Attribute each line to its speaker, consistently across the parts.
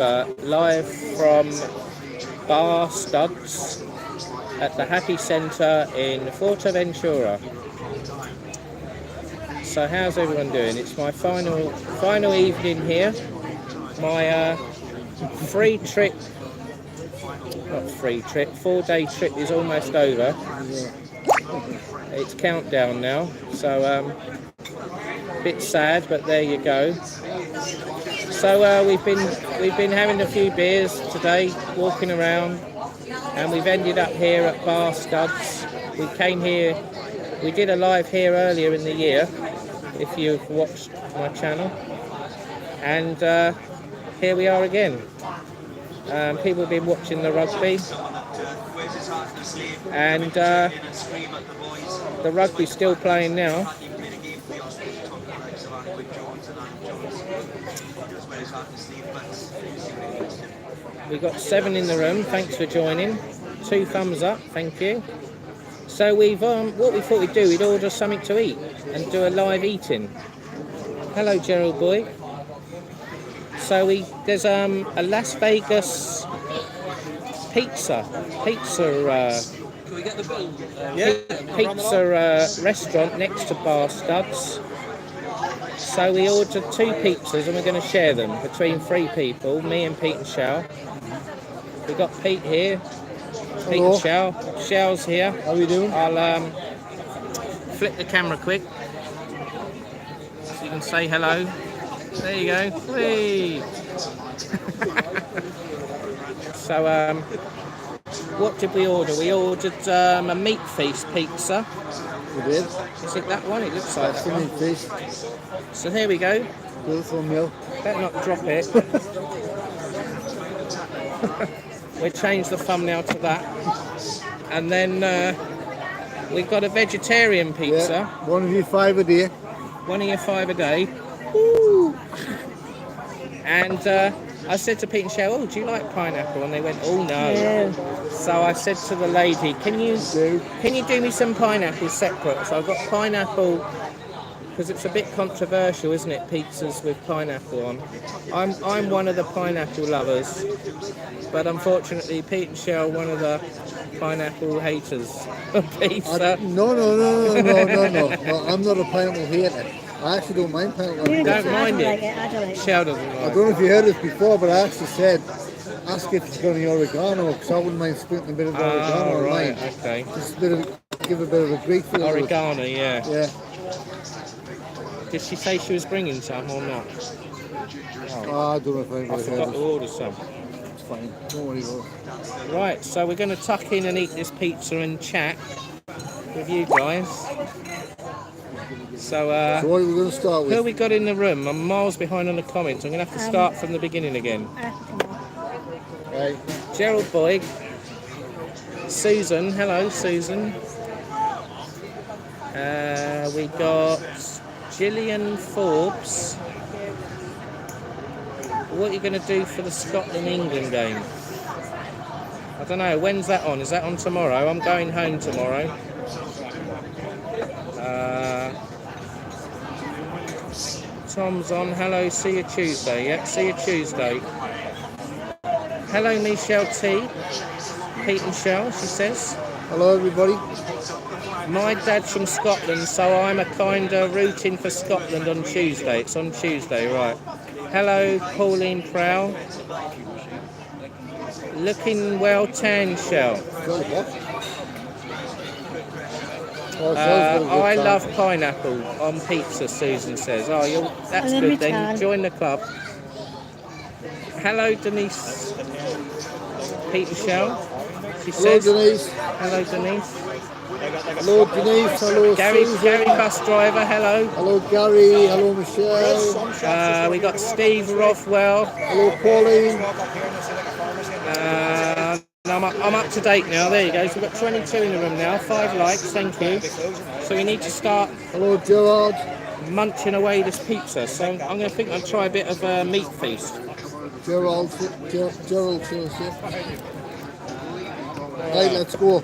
Speaker 1: live from Bar Studs at the Happy Centre in Fuerteventura. So how's everyone doing? It's my final evening here. My 4-day trip is almost over. It's countdown now, so a bit sad, but there you go. So we've been having a few beers today, walking around, and we've ended up here at Bar Studs. We came here, we did a live here earlier in the year, if you've watched my channel, and here we are again. People have been watching the rugby, and the rugby's still playing now. We got 7 in the room. Thanks for joining. 2 thumbs up. Thank you. So we've what we thought we'd do, we'd order something to eat and do a live eating. Hello, Gerald boy. So there's a Las Vegas pizza.
Speaker 2: Can we get the bill?
Speaker 1: Pizza restaurant next to Bar Studs. So we ordered 2 pizzas and we're going to share them between 3 people, me and Pete and Chelle. We've got Pete here, Pete and Chelle. Chelle's here.
Speaker 3: How are we doing?
Speaker 1: I'll flip the camera quick so you can say hello. There you go. Whee! So what did we order? We ordered a meat feast pizza.
Speaker 3: We did.
Speaker 1: Is it that one? It looks like
Speaker 3: That's
Speaker 1: that
Speaker 3: the
Speaker 1: one.
Speaker 3: meat feast.
Speaker 1: So here we go.
Speaker 3: Beautiful meal.
Speaker 1: Better not drop it. We'll change the thumbnail to that. And then we've got a vegetarian pizza.
Speaker 3: Yeah. One of you 5 a day.
Speaker 1: One of your 5 a day. Woo! And I said to Pete and Chelle, oh, do you like pineapple? And they went, oh no.
Speaker 3: Yeah.
Speaker 1: So I said to the lady, can you do me some pineapple separate? So I've got pineapple, because it's a bit controversial, isn't it? Pizzas with pineapple on. I'm one of the pineapple lovers, but unfortunately Pete and Chelle one of the pineapple haters of pizza.
Speaker 3: No, I'm not a pineapple hater. I actually don't mind pineapple.
Speaker 1: You don't mind it?
Speaker 4: I don't like it.
Speaker 1: Chelle doesn't like it.
Speaker 3: I don't know if you heard this before, but I actually said, ask if it's got any oregano, because I wouldn't mind sprinkling a bit of oregano on
Speaker 1: right,
Speaker 3: mine.
Speaker 1: okay.
Speaker 3: Just give a bit of a Greek flavour.
Speaker 1: Oregano, yeah.
Speaker 3: Yeah.
Speaker 1: Did she say she was bringing some or not?
Speaker 3: Oh, I don't know if
Speaker 1: I
Speaker 3: anybody
Speaker 1: forgot
Speaker 3: heard
Speaker 1: to
Speaker 3: it.
Speaker 1: order some.
Speaker 3: It's fine. Don't worry about it.
Speaker 1: Right, so we're going to tuck in and eat this pizza and chat with you guys. So,
Speaker 3: So what are we going to start
Speaker 1: who
Speaker 3: with?
Speaker 1: we got in the room? I'm miles behind on the comments. I'm going to have to start from the beginning again.
Speaker 3: Right.
Speaker 1: Gerald Boyd, Susan, hello Susan. We got Gillian Forbes. What are you going to do for the Scotland-England game? I don't know, when's that on? Is that on tomorrow? I'm going home tomorrow. Tom's on, hello, see you Tuesday. Yeah, see you Tuesday. Hello Michelle T. Pete and Chelle, she says.
Speaker 3: Hello, everybody.
Speaker 1: My dad's from Scotland, so I'm a kind of rooting for Scotland on Tuesday. It's on Tuesday, right. Hello, Pauline Prowl. Looking well tan, Chelle. I love pineapple on pizza, Susan says. Oh, that's good then. Join the club. Hello, Denise. Pete and Chelle. She says.
Speaker 3: Hello, Denise.
Speaker 1: Hello, Denise.
Speaker 3: Hello, Denise. Hello,
Speaker 1: Gary
Speaker 3: Susan.
Speaker 1: bus driver, hello.
Speaker 3: Hello, Gary. Hello, Michelle.
Speaker 1: We got Steve Rothwell.
Speaker 3: Hello, Pauline.
Speaker 1: I'm up to date now. There you go. So we've got 22 in the room now. 5 likes, thank you. So we need to start
Speaker 3: Hello, Gerard.
Speaker 1: munching away this pizza. So I'm going to try a bit of a meat feast.
Speaker 3: Gerald. Right, let's go.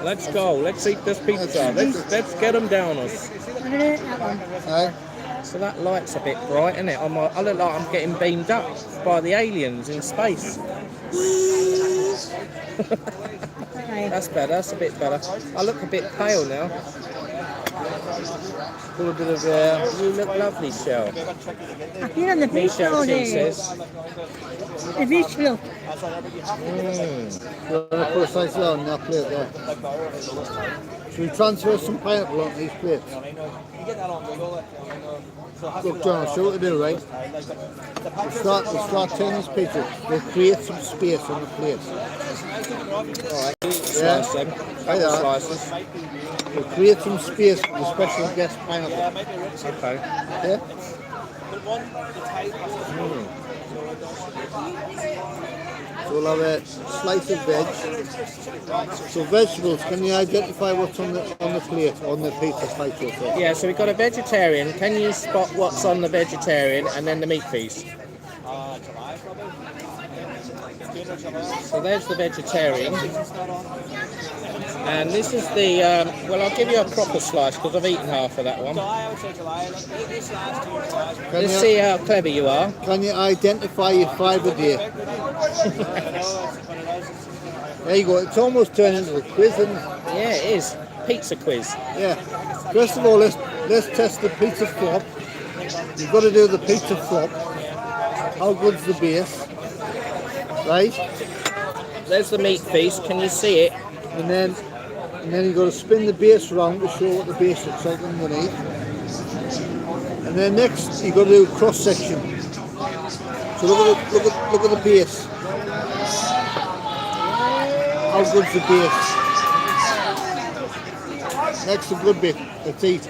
Speaker 1: Let's go. Let's eat this pizza. Let's get them down us.
Speaker 3: Aye.
Speaker 1: So that light's a bit bright, isn't it? I look like I'm getting beamed up by the aliens in space. That's better, that's a bit better. I look a bit pale now. Got a bit of you look lovely, Chelle.
Speaker 4: Here on the beach
Speaker 1: Michelle
Speaker 4: all
Speaker 1: T
Speaker 4: day.
Speaker 1: says.
Speaker 4: The beach look.
Speaker 3: Put a slice on that plate there. Should we transfer some pineapple on these plates? Look, John, I'll show you what to do, right? We'll start turning this pizza. We'll create some space on the plates.
Speaker 1: Alright,
Speaker 3: Yeah.
Speaker 1: slice them.
Speaker 3: Like that.
Speaker 1: Slices.
Speaker 3: We'll create some space for the special guest pineapple.
Speaker 1: Okay.
Speaker 3: Yeah? So we'll have a slice of veg. So vegetables, can you identify what's on the plate, on the pizza slice yourself?
Speaker 1: Yeah, so we've got a vegetarian. Can you spot what's on the vegetarian and then the meat piece? So there's the vegetarian. And this is the, well, I'll give you a proper slice because I've eaten half of that one. Let's see how clever you are.
Speaker 3: Can you identify your fibre there? There you go, it's almost turned into a quiz, isn't it?
Speaker 1: Yeah, it is. Pizza quiz.
Speaker 3: Yeah. First of all, let's test the pizza flop. You've got to do the pizza flop. How good's the base? Right?
Speaker 1: There's the meat piece. Can you see it?
Speaker 3: And then you've got to spin the base around to show what the base looks like underneath. And then next you've got to do cross section. So look at the base. How good's the base? Next the good bit. Let's eat.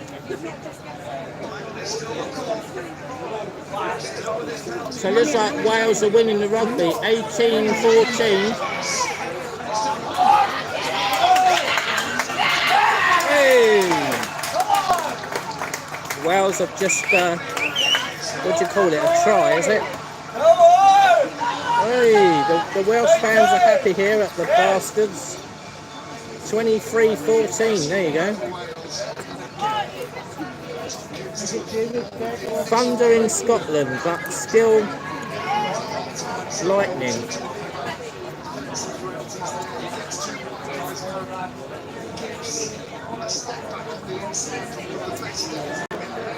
Speaker 1: So it looks like Wales are winning the rugby, 18-14. Hey! Wales have just, what do you call it, a try, is it? Hey, the Welsh fans are happy here at the Bastards. 23-14, there you go. Thunder in Scotland, but still lightning.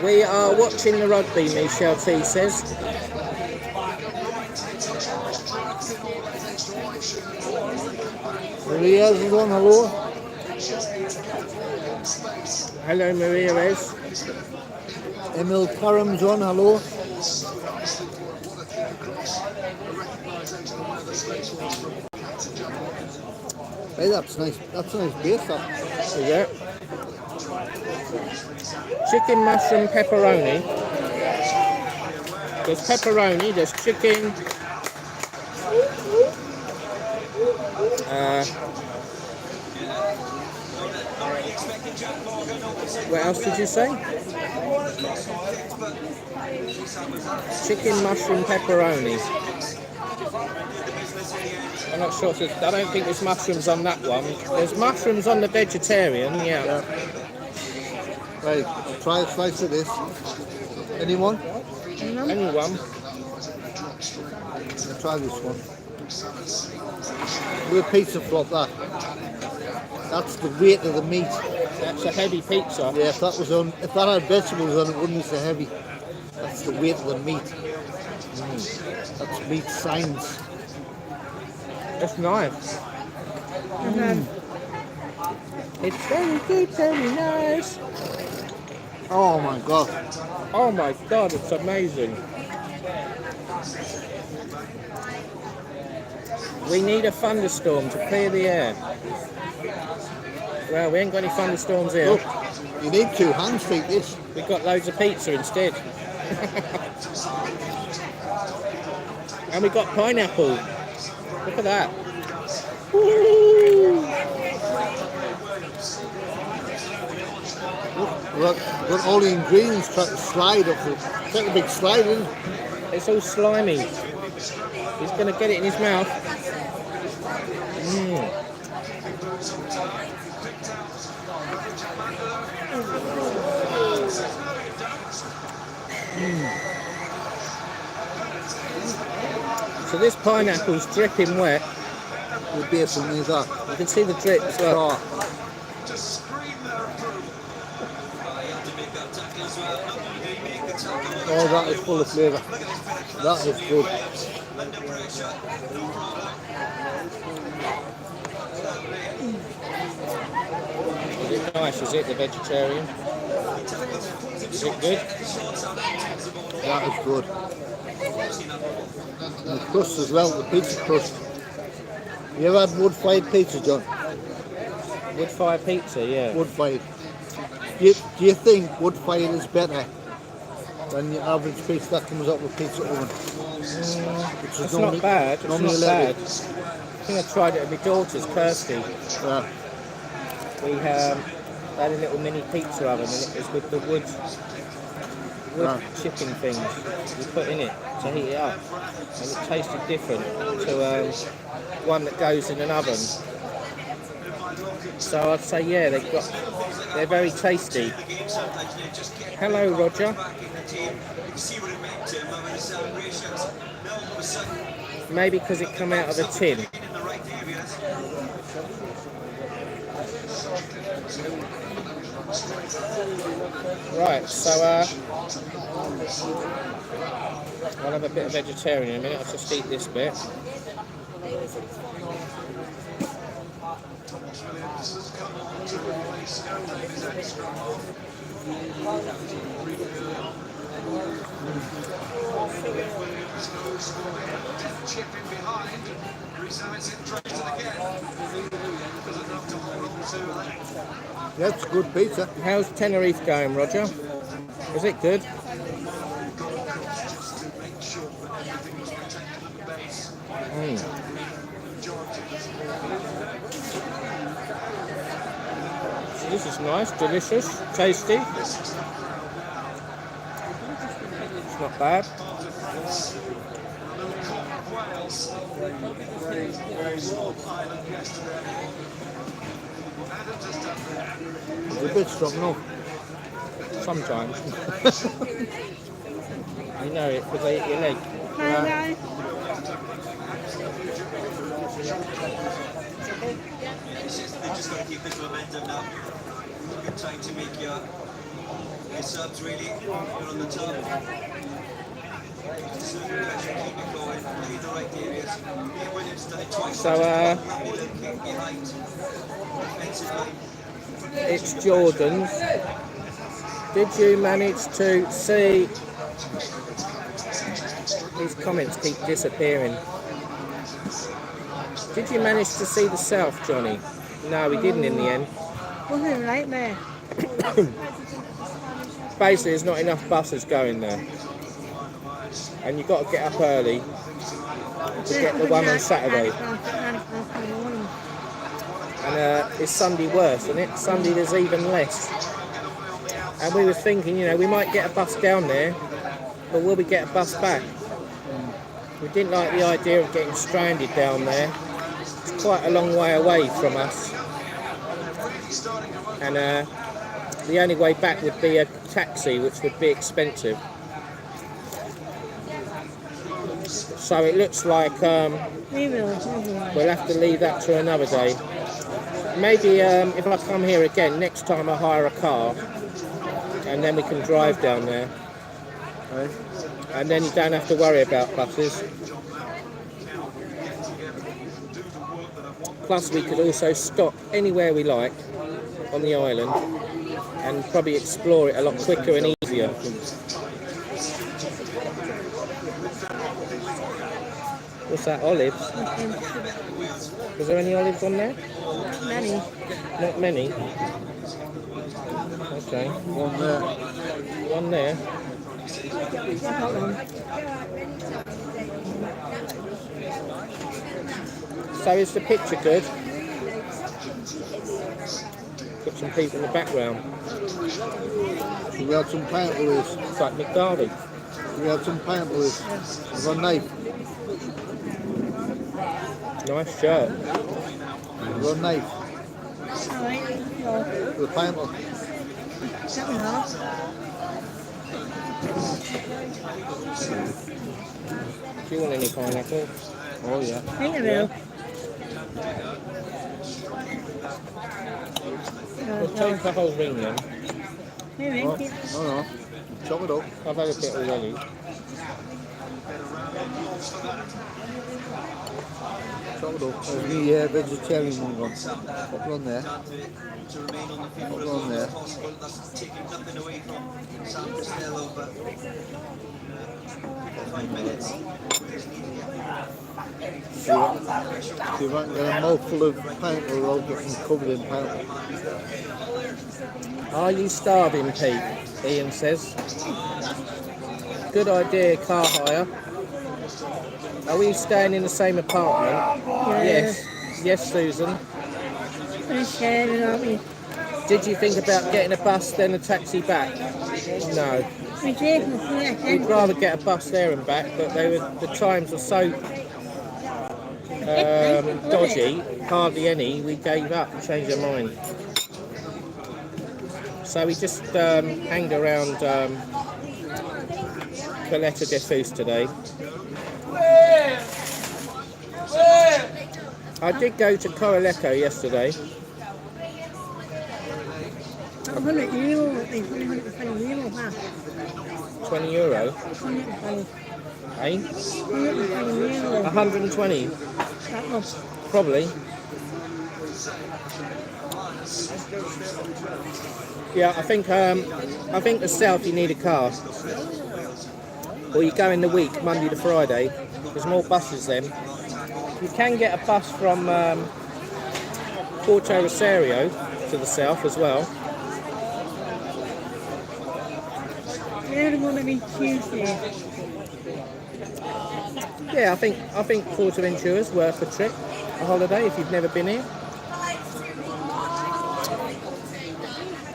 Speaker 1: We are watching the rugby, Michelle T says.
Speaker 3: Maria's is on, hello.
Speaker 1: Hello, Maria.
Speaker 3: Emil Karam's on, hello. Hey, that's nice base, that.
Speaker 1: Is it? Chicken, mushroom, pepperoni. There's pepperoni, there's chicken. What else did you say? Chicken, mushroom, pepperoni. I'm not sure. I don't think there's mushrooms on that one. There's mushrooms on the vegetarian, yeah.
Speaker 3: Right, I'll try a slice of this. Anyone?
Speaker 1: Anyone?
Speaker 3: I'll try this one. With a pizza flop, that. That's the weight of the meat.
Speaker 1: That's a heavy pizza.
Speaker 3: Yeah, if that had vegetables on it, wouldn't be so heavy. That's the weight of the meat. That's meat science.
Speaker 1: That's nice. It's very good, very nice.
Speaker 3: Oh my god.
Speaker 1: Oh my god, it's amazing. We need a thunderstorm to clear the air. Well, we ain't got any thunderstorms here.
Speaker 3: Look, you need 2 hands to eat this.
Speaker 1: We've got loads of pizza instead. And we've got pineapple. Look at that. Woo!
Speaker 3: Look, we've got all the ingredients trying to slide up. It's like a big slide, isn't it?
Speaker 1: It's all slimy. He's going to get it in his mouth. So this pineapple's dripping wet.
Speaker 3: The base one is that.
Speaker 1: You can see the drips. Look.
Speaker 3: Oh, oh, that is full of flavour. That is good.
Speaker 1: Is it nice? Is it the vegetarian? Is it good?
Speaker 3: That is good. And the crust as well, the pizza crust. You ever had wood-fired pizza, John?
Speaker 1: Wood fire pizza, yeah.
Speaker 3: Wood-fired. Do you think wood-fired is better than the average pizza that comes up with pizza oven? Which is
Speaker 1: It's not bad. It's not bad.
Speaker 3: electric.
Speaker 1: I think I tried it at my daughter's, Kirsty.
Speaker 3: Yeah.
Speaker 1: We had a little mini pizza oven, and it was with the wood
Speaker 3: Right.
Speaker 1: chipping things you put in it to heat it up, and it tasted different to one that goes in an oven. So I'd say, yeah, they're very tasty. Hello, Roger. Maybe because it come out of a tin. Right, so I'll have a bit of vegetarian in a minute. I'll just eat this bit.
Speaker 3: That's good pizza.
Speaker 1: How's Tenerife going, Roger? Is it good? So this is nice, delicious, tasty. It's not bad.
Speaker 3: It's a bit strong, no?
Speaker 1: Sometimes. You know it because they eat your leg.
Speaker 4: Bye.
Speaker 2: They're just going to keep this momentum now. Good time to make your subs really. You're on the top. Keep it going. Lead the right areas. Williams done it twice.
Speaker 1: So
Speaker 2: Behind. Defensive line.
Speaker 1: it's Jordan's. Did you manage to see? These comments keep disappearing. Did you manage to see the south, Johnny? No, we didn't in the end.
Speaker 4: Wasn't it right there?
Speaker 1: Basically, there's not enough buses going there. And you've got to get up early to get the one on Saturday. And it's Sunday worse, isn't it? Sunday there's even less. And we were thinking, you know, we might get a bus down there, but will we get a bus back? We didn't like the idea of getting stranded down there. It's quite a long way away from us. And the only way back would be a taxi, which would be expensive. So it looks like we'll have to leave that to another day. Maybe if I come here again, next time I hire a car, and then we can drive down there.
Speaker 3: Right.
Speaker 1: And then you don't have to worry about buses. Plus we could also stop anywhere we like on the island and probably explore it a lot quicker and easier. What's that, olives? Was there any olives on there?
Speaker 4: Many.
Speaker 1: Not many? Okay.
Speaker 3: One there.
Speaker 1: One there. So is the picture good? Got some people in the background.
Speaker 3: We had some pineapple with.
Speaker 1: It's like Nick Darby.
Speaker 3: We had some pineapple with a knife.
Speaker 1: Nice shirt.
Speaker 3: With a knife.
Speaker 4: Alright,
Speaker 3: With a pineapple.
Speaker 4: something else.
Speaker 1: Do you want any pineapple?
Speaker 3: Oh yeah.
Speaker 4: I think I will.
Speaker 1: We'll take the whole ring then.
Speaker 4: Maybe.
Speaker 3: Oh, no. Chop it up.
Speaker 1: I've had a bit already.
Speaker 3: Chop it up. There's the vegetarian one gone. Pop it on there.
Speaker 2: To remain on the field
Speaker 3: Pop
Speaker 2: for
Speaker 3: it
Speaker 2: as
Speaker 3: on
Speaker 2: long as
Speaker 3: there.
Speaker 2: possible. That's taking nothing away from Sam Costello, but 5 minutes.
Speaker 3: See if I can get a mouthful of pineapple without getting covered in pineapple.
Speaker 1: Are you starving, Pete? Ian says. Good idea, car hire. Are we staying in the same apartment? Yes. Yes, Susan.
Speaker 4: We're sharing, aren't we?
Speaker 1: Did you think about getting a bus then a taxi back? No.
Speaker 4: We did. Yeah,
Speaker 1: We'd rather get a bus there and back, but the times were so dodgy, hardly any, we gave up and changed our mind. So we just hanged around Caleta de Fuste today. I did go to Coraleco yesterday.
Speaker 4: 100 euro, I think. 120 euro, huh?
Speaker 1: €20.
Speaker 4: 120.
Speaker 1: Eh?
Speaker 4: 120 euro.
Speaker 1: 120,
Speaker 4: That much.
Speaker 1: probably. Yeah, I think the south you need a car. Or you go in the week, Monday to Friday. There's more buses then. You can get a bus from Porto Rosario to the south as well.
Speaker 4: They're going to be Tuesday.
Speaker 1: Yeah, I think Fuerteventura's worth a trip, a holiday if you've never been here.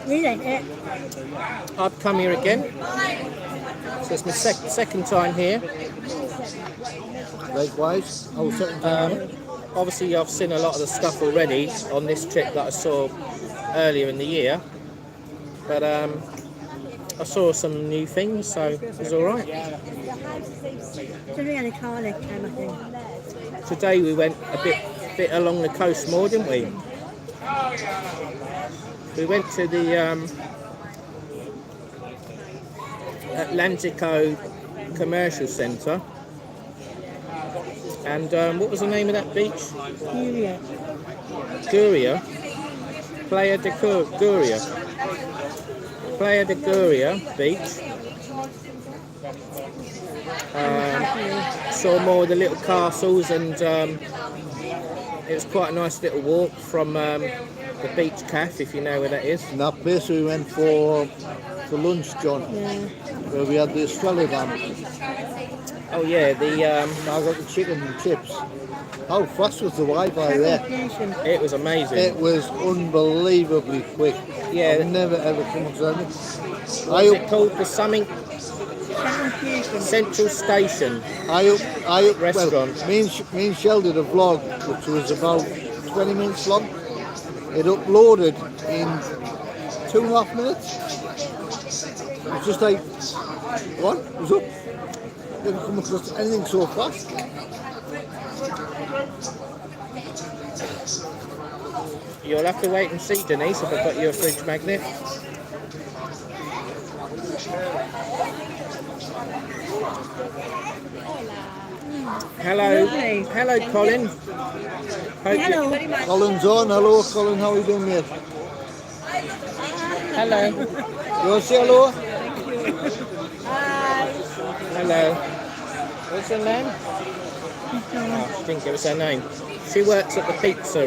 Speaker 4: Really? Yeah.
Speaker 1: I've come here again, so it's my second time here.
Speaker 3: Likewise, I was second time.
Speaker 1: Obviously, I've seen a lot of the stuff already on this trip that I saw earlier in the year, but I saw some new things, so it was all right.
Speaker 4: So we had a car next time, I think.
Speaker 1: Today we went a bit along the coast more, didn't we? We went to the Atlantico Commercial Centre, and what was the name of that beach?
Speaker 4: Julia.
Speaker 1: Guria. Playa de Guria. Playa de Guria beach. Saw more of the little castles, and it was quite a nice little walk from the beach cafe, if you know where that is.
Speaker 3: And that place we went for lunch, John,
Speaker 4: Yeah.
Speaker 3: where we had the Chelle dam.
Speaker 1: Oh yeah, the
Speaker 3: I got the chicken and chips. How fast was the Wi-Fi there?
Speaker 4: Application.
Speaker 1: it was amazing.
Speaker 3: It was unbelievably quick.
Speaker 1: Yeah.
Speaker 3: I've never ever come across it.
Speaker 1: What was it called? The something
Speaker 4: Application.
Speaker 1: Central Station.
Speaker 3: I
Speaker 1: Restaurant.
Speaker 3: Well, me and Chelle did a vlog which was about 20 minutes long. It uploaded in 2.5 minutes. It was just like, what? It was up. Never come across anything so fast.
Speaker 1: You'll have to wait and see, Denise, if I've got you a fridge magnet. Hello,
Speaker 4: Lovely.
Speaker 1: hello, Colin. Hope
Speaker 4: Hello.
Speaker 3: Colin's on. Hello, Colin. How are you doing, mate?
Speaker 1: Hello,
Speaker 3: You want to say hello?
Speaker 1: hello. What's her name? Oh, she didn't give us her name. She works at the pizza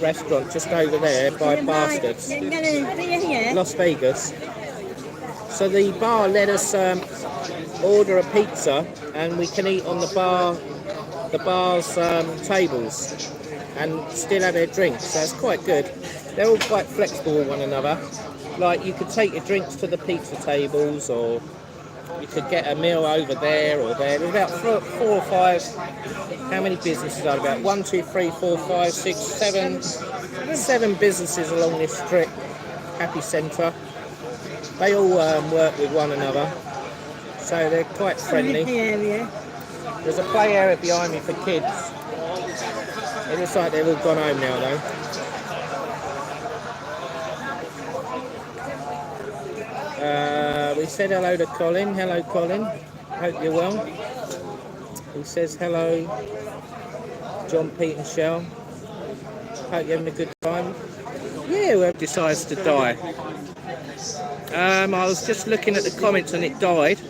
Speaker 1: restaurant just over there by Bastards,
Speaker 4: Get a beer here.
Speaker 1: Las Vegas. So the bar let us order a pizza, and we can eat on the bar's tables, and still have their drinks. So it's quite good. They're all quite flexible with one another. Like, you could take your drinks to the pizza tables, or you could get a meal over there or there. There's about 4 or 5. How many businesses are there? About 1, 2, 3, 4, 5, 6, 7 businesses along this strip. Happy Centre. They all work with one another, so they're quite friendly.
Speaker 4: Area.
Speaker 1: There's a play area behind me for kids. It looks like they've all gone home now though. We said hello to Colin. Hello Colin. Hope you're well. He says hello, John, Pete and Chelle. Hope you're having a good time. Yeah, whoever decides to die. I was just looking at the comments and it died.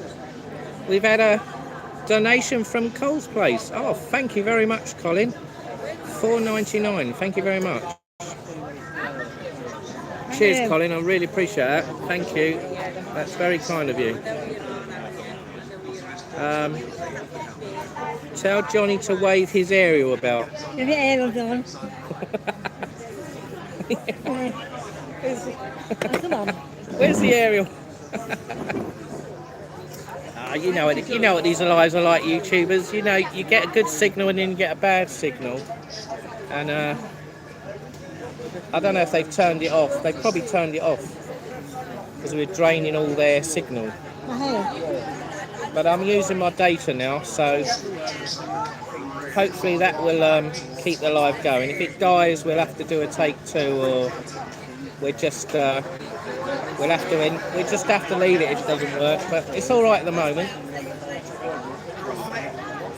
Speaker 1: We've had a donation from Cole's Place. Oh, thank you very much, Colin. $4.99. Thank you very much. Cheers, Colin. I really appreciate that. Thank you. That's very kind of you. Tell Johnny to wave his aerial about.
Speaker 4: Give your aerial on. Come on.
Speaker 1: Where's the aerial? You know what these lives are like, YouTubers. You know, you get a good signal and then you get a bad signal. And I don't know if they've turned it off. They've probably turned it off because we're draining all their signal. But I'm using my data now, so hopefully that will keep the live going. If it dies, we'll have to do a take 2, or we'll just have to leave it if it doesn't work. But it's all right at the moment.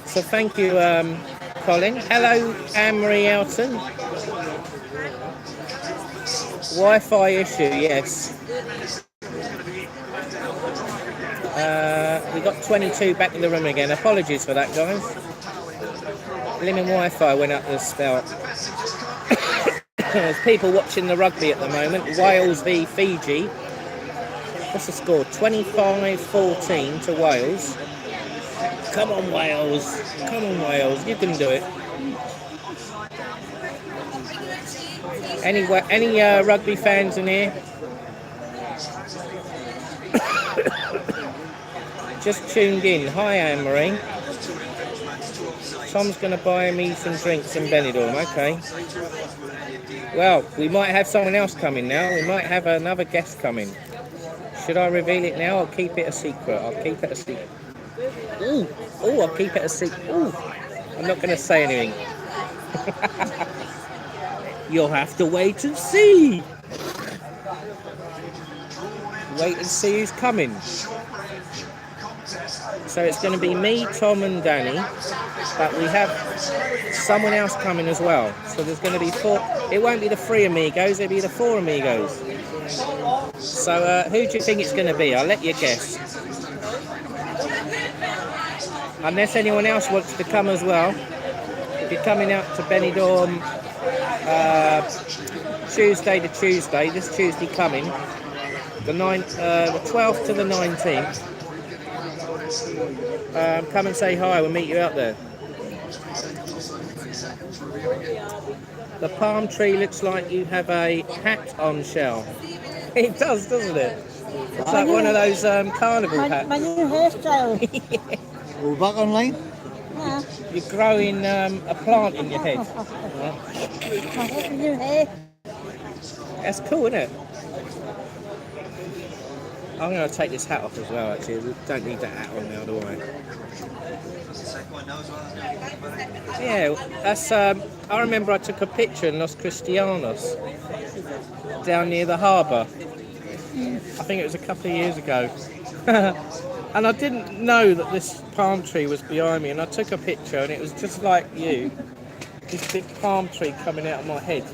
Speaker 1: So thank you, Colin. Hello, Anne-Marie Elton. Wi-Fi issue, yes. We got 22 back in the room again. Apologies for that, guys. Blimmin' Wi-Fi went up the spout. There's people watching the rugby at the moment. Wales v Fiji. What's the score? 25-14 to Wales. Come on, Wales. Come on, Wales. You can do it. Any rugby fans in here? Just tuned in. Hi, Anne-Marie. Tom's going to buy me some drinks in Benidorm. Okay. Well, we might have someone else coming now. We might have another guest coming. Should I reveal it now or keep it a secret? I'll keep it a secret. Ooh, I'll keep it a secret. Ooh, I'm not going to say anything. You'll have to wait and see. Wait and see who's coming. So it's going to be me, Tom and Danny, but we have someone else coming as well. So there's going to be 4. It won't be the 3 amigos, it'll be the 4 amigos. So who do you think it's going to be? I'll let you guess. Unless anyone else wants to come as well. If you're coming out to Benidorm Tuesday to Tuesday, this Tuesday coming, the 12th to the 19th, come and say hi, we'll meet you out there. The palm tree looks like you have a hat on, Chelle. It does, doesn't it? It's like one of those carnival hats.
Speaker 4: My new hairstyle.
Speaker 3: We're back online.
Speaker 4: Yeah.
Speaker 1: You're growing a plant in your head.
Speaker 4: My new hair.
Speaker 1: That's cool, isn't it? I'm going to take this hat off as well, actually. We don't need that hat on now, do I? Yeah, that's. I remember I took a picture in Los Cristianos down near the harbour. I think it was a couple of years ago. And I didn't know that this palm tree was behind me, and I took a picture and it was just like you. This big palm tree coming out of my head.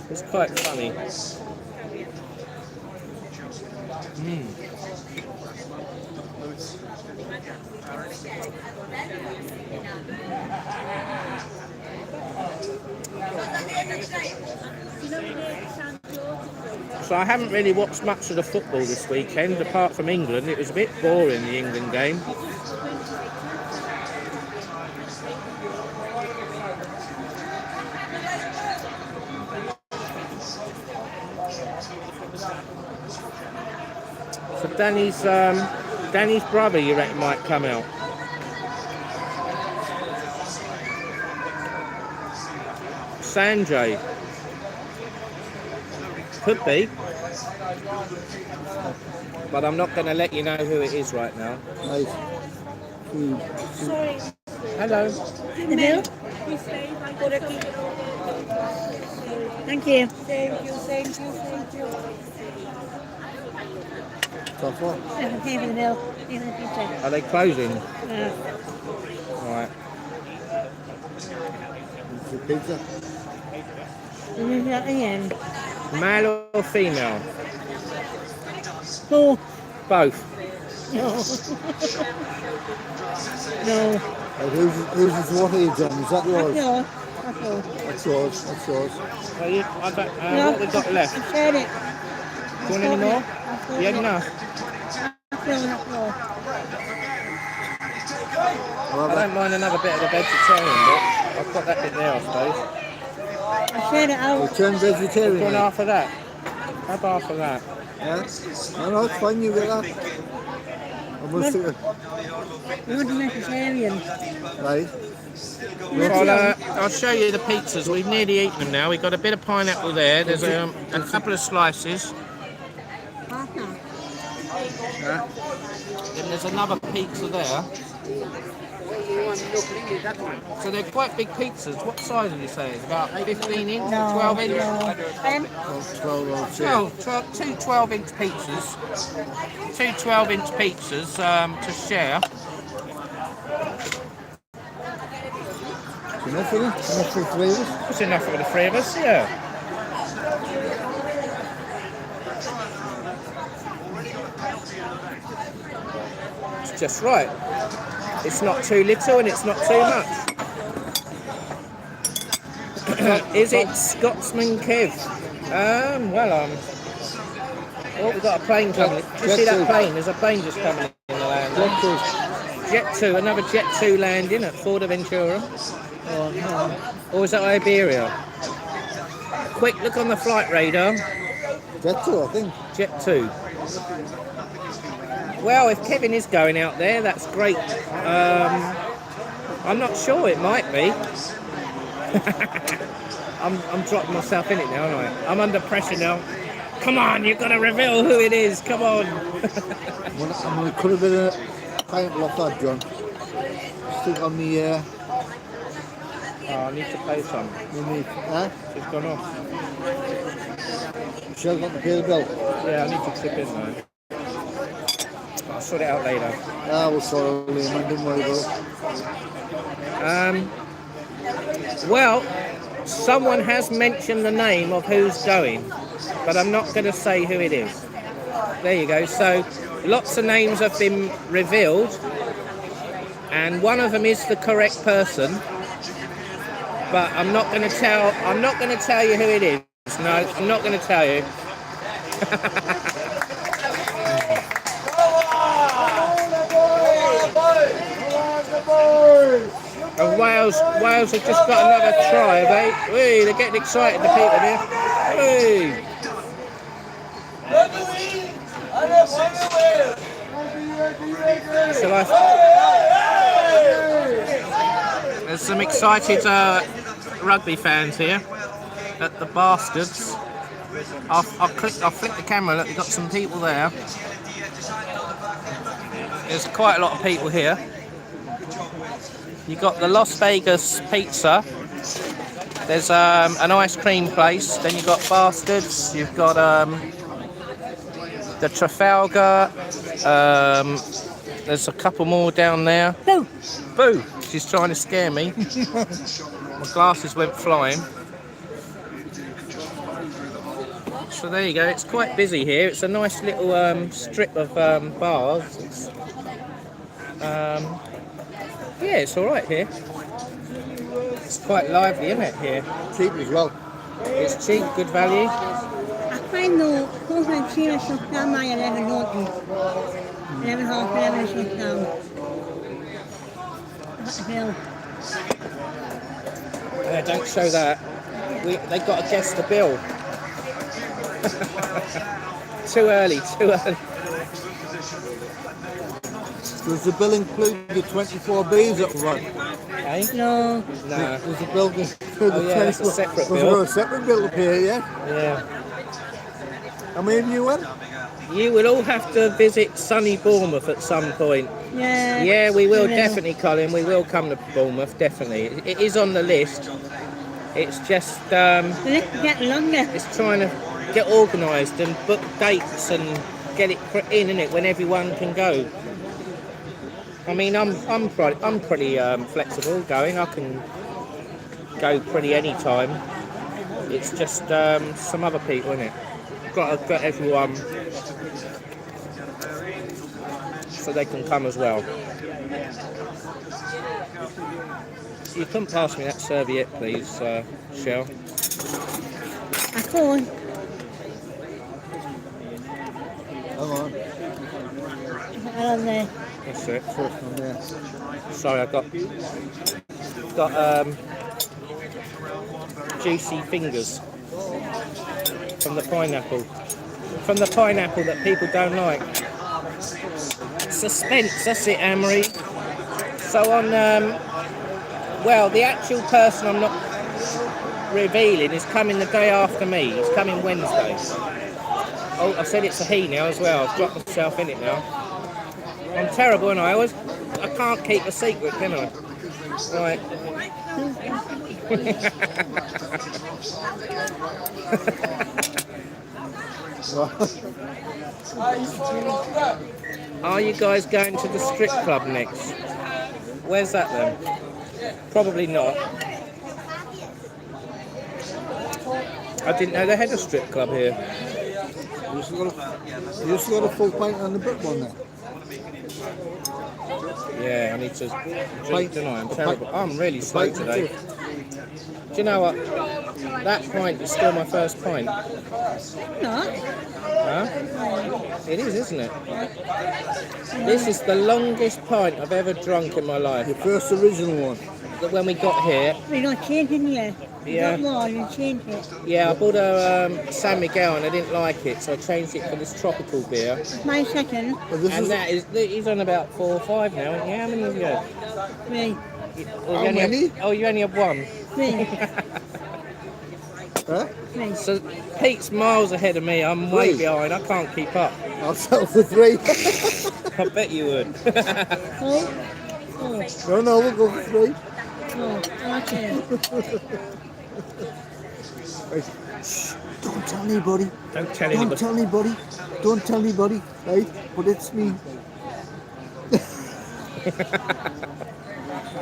Speaker 1: It's quite funny. So I haven't really watched much of the football this weekend, apart from England. It was a bit boring, the England game. So Danny's brother, you reckon, might come out. Sanjay. Could be. But I'm not going to let you know who it is right now.
Speaker 3: Right. Food.
Speaker 4: Sorry.
Speaker 1: Hello.
Speaker 4: The bill? Thank you. Thank you.
Speaker 3: Tough one.
Speaker 4: I can pay for the bill. Pay for the pizza.
Speaker 1: Are they closing? Right.
Speaker 3: The pizza.
Speaker 4: And then at the end.
Speaker 1: Male or female?
Speaker 4: Oh,
Speaker 1: Both.
Speaker 4: no. No.
Speaker 3: Right, who's his water age on? Is that yours?
Speaker 4: No.
Speaker 3: That's yours. That's yours.
Speaker 1: Well, what have we got left?
Speaker 4: I shared it.
Speaker 1: Do you want any more? You had enough?
Speaker 4: No.
Speaker 3: Well,
Speaker 1: I don't mind another bit of the vegetarian bit. I've got that bit there, I suppose.
Speaker 4: I shared it out.
Speaker 3: you turn vegetarian.
Speaker 1: Do you want
Speaker 3: mate.
Speaker 1: half of that? Have half of that.
Speaker 3: Yeah? No, it's fine, you get that. I'm gonna stick it.
Speaker 4: You want to make vegetarian?
Speaker 3: Right.
Speaker 1: I'll show you the pizzas. We've nearly eaten them now. We've got a bit of pineapple there. There's a couple of slices.
Speaker 3: Yeah.
Speaker 1: Then there's another pizza there. So they're quite big pizzas. What size did you say? It's about 15 inch, 12 inch?
Speaker 4: 10?
Speaker 3: 12 or
Speaker 1: 2 12-inch pizzas. 2 12-inch pizzas to share.
Speaker 3: Enough for it? Enough for the three of us?
Speaker 1: That's enough for the three of us, yeah. It's just right. It's not too little and it's not too much. Is it Scotsman Kev? Oh, we've got a plane coming. Do you see that plane? There's a plane just coming in the land. Jet 2, another Jet 2 landing at Fuerteventura.
Speaker 3: Oh, no.
Speaker 1: Or is that Iberia? Quick look on the flight radar.
Speaker 3: Jet 2, I think.
Speaker 1: Jet 2. Well, if Kevin is going out there, that's great. I'm not sure, it might be. I'm dropping myself in it now, aren't I? I'm under pressure now. Come on, you've got to reveal who it is. Come on.
Speaker 3: I'm going to cut a bit of pineapple off that, John. Stick on the...
Speaker 1: Oh, I need to pay some. It's gone off.
Speaker 3: Chelle got to pay the bill.
Speaker 1: Yeah, I need to chip in though. I'll sort it out later.
Speaker 3: We'll sort it later, man. Don't worry about it.
Speaker 1: Well, someone has mentioned the name of who's going, but I'm not going to say who it is. There you go. So, lots of names have been revealed, and one of them is the correct person. But I'm not going to tell. I'm not going to tell you who it is. No, I'm not going to tell you. And Wales have just got another try, have they? Whee, they're getting excited, the people here. Whee. There's some excited rugby fans here at the Bastards. I'll flick the camera. Look, we've got some people there. There's quite a lot of people here. You've got the Las Vegas pizza. There's an ice cream place. Then you've got Bastards. You've got the Trafalgar. There's a couple more down there.
Speaker 4: Boo!
Speaker 1: Boo! She's trying to scare me. My glasses went flying. So there you go. It's quite busy here. It's a nice little strip of bars. Yeah, it's all right here. It's quite lively, isn't it, here?
Speaker 3: Cheap as well.
Speaker 1: It's cheap, good value.
Speaker 4: I find the close and cheer shut down by 11 nothing. 11 half 11 shut down. That's the bill.
Speaker 1: Don't show that. They got to guess the bill. Too early.
Speaker 3: Does the bill include the 24 Bs up front?
Speaker 1: Eh?
Speaker 4: No.
Speaker 1: No.
Speaker 3: Does the bill include the
Speaker 1: Oh yeah, that's a separate bill.
Speaker 3: There's a separate bill to pay, yeah?
Speaker 1: Yeah.
Speaker 3: And where have you went?
Speaker 1: You will all have to visit sunny Bournemouth at some point.
Speaker 4: Yeah.
Speaker 1: Yeah, we will definitely, Colin. We will come to Bournemouth, definitely. It is on the list. It's just
Speaker 4: The list gets longer.
Speaker 1: it's trying to get organised and book dates and get it in, innit, when everyone can go. I mean, I'm pretty flexible going. I can go pretty any time. It's just some other people, innit? Got everyone so they can come as well. You couldn't pass me that serviette, please, Chelle.
Speaker 4: I could.
Speaker 3: Hang on.
Speaker 4: On there.
Speaker 1: That's it.
Speaker 3: First one there.
Speaker 1: Sorry, I got juicy fingers from the pineapple. From the pineapple that people don't like. Suspense, that's it, Amory. So on, well, the actual person I'm not revealing is coming the day after me. He's coming Wednesday. Oh, I said it's a he now as well. I've dropped myself in it now. I'm terrible, and I can't keep a secret, can I? Right. Are you guys going to the strip club next? Where's that then? Probably not. I didn't know they had a strip club here.
Speaker 3: You just got a full pint on the book one there.
Speaker 1: Yeah, I need to drink tonight. I'm terrible. I'm really slow today. Do you know what? That pint is still my first pint.
Speaker 4: Not.
Speaker 1: Huh? It is, isn't it? This is the longest pint I've ever drunk in my life.
Speaker 3: Your first original one.
Speaker 1: That when we got here,
Speaker 4: We got changed, didn't you?
Speaker 1: Yeah.
Speaker 4: You got one and changed it.
Speaker 1: yeah, I bought a San Miguel and I didn't like it, so I changed it for this tropical beer.
Speaker 4: My second.
Speaker 3: But this
Speaker 1: And
Speaker 3: is
Speaker 1: that is, he's on about 4 or 5 now. Yeah, how many have you had?
Speaker 4: Me.
Speaker 1: Or
Speaker 3: How many?
Speaker 1: You only have one.
Speaker 4: Me.
Speaker 3: huh?
Speaker 4: Me.
Speaker 1: So Pete's miles ahead of me. I'm way
Speaker 3: Wait.
Speaker 1: behind. I can't keep up.
Speaker 3: I'll sell for 3.
Speaker 1: I bet you would.
Speaker 4: Oh. Oh.
Speaker 3: No, we'll go for 3.
Speaker 4: Oh. Okay.
Speaker 3: Right. Shh, don't tell anybody.
Speaker 1: Don't tell
Speaker 3: Don't
Speaker 1: anybody.
Speaker 3: tell anybody. Don't tell anybody. Right? But it's me.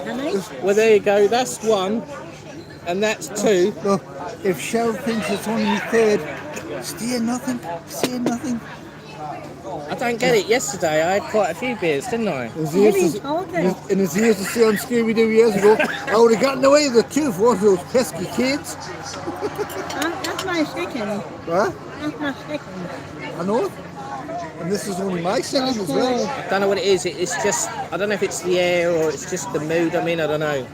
Speaker 4: How many?
Speaker 1: Well, there you go. That's 1, and that's 2.
Speaker 3: No, if Chelle thinks it's only me third, say nothing. Say nothing.
Speaker 1: I don't get it. Yesterday I had quite a few beers, didn't I?
Speaker 3: In his years to see on Scooby-Doo years ago, I would have gotten away with it too for one of those pesky kids.
Speaker 4: That's my second.
Speaker 3: Huh?
Speaker 4: That's my second.
Speaker 3: I know it. And this is only my second as well.
Speaker 1: I don't know what it is. It's just, I don't know if it's the air or it's just the mood I'm in. I don't know.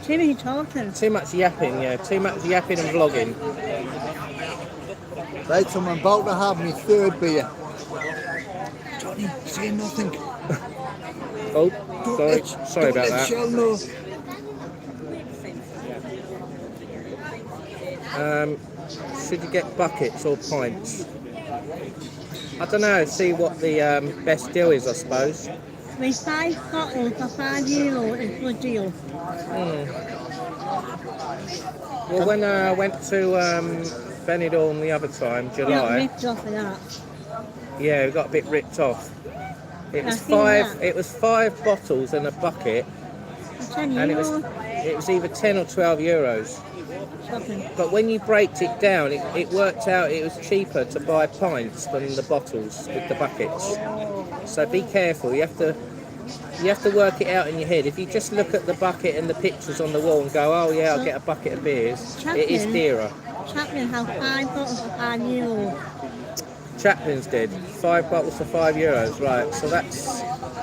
Speaker 4: Too many talking.
Speaker 1: Too much yapping, yeah. Too much yapping and vlogging.
Speaker 3: Right, so I'm about to have my third beer. Johnny, say nothing.
Speaker 1: Oh,
Speaker 3: Don't
Speaker 1: sorry about
Speaker 3: let
Speaker 1: that.
Speaker 3: Chelle know.
Speaker 1: Should you get buckets or pints? I don't know. See what the best deal is, I suppose.
Speaker 4: With 5 bottles for €5 is a good deal.
Speaker 1: Well, when I went to Benidorm the other time,
Speaker 4: Not
Speaker 1: July,
Speaker 4: ripped off of that.
Speaker 1: yeah, we got a bit ripped off. It was
Speaker 4: I feel that.
Speaker 1: It was 5 bottles and a bucket,
Speaker 4: For €10
Speaker 1: and it was either 10 or 12 euros.
Speaker 4: shopping.
Speaker 1: But when you braked it down, it worked out it was cheaper to buy pints than the bottles with the buckets. So be careful. You have to work it out in your head. If you just look at the bucket and the pictures on the wall and go, oh yeah, I'll get a bucket of beers, it is dearer.
Speaker 4: Chaplin has 5 bottles for €5.
Speaker 1: Chaplin's did 5 bottles for €5, right? So that's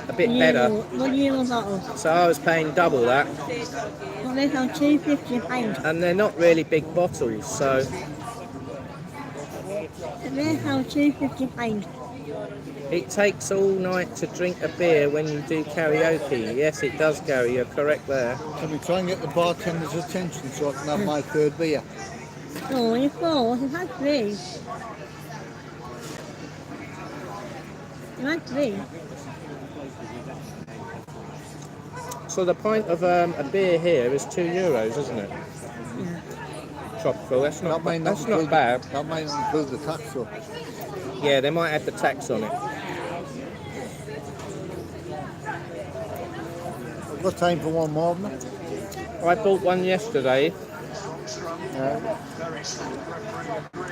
Speaker 1: a bit better.
Speaker 4: €1 bottle.
Speaker 1: So I was paying double that,
Speaker 4: But they have £2.50 a pint.
Speaker 1: and they're not really big bottles. So
Speaker 4: They have £2.50 a pint.
Speaker 1: it takes all night to drink a beer when you do karaoke. Yes, it does, Gary. You're correct there.
Speaker 3: Can we try and get the bartender's attention so I can have my third beer?
Speaker 4: Oh, you're 4. You've had 3. might be.
Speaker 1: So the pint of a beer here is €2, isn't it?
Speaker 4: Yeah.
Speaker 1: Tropical. That's not.
Speaker 3: That might
Speaker 1: That's
Speaker 3: include
Speaker 1: not bad.
Speaker 3: That might not include the tax though.
Speaker 1: Yeah, they might add the tax on it.
Speaker 3: I've got time for one more, haven't
Speaker 1: I bought one yesterday
Speaker 3: I? Yeah.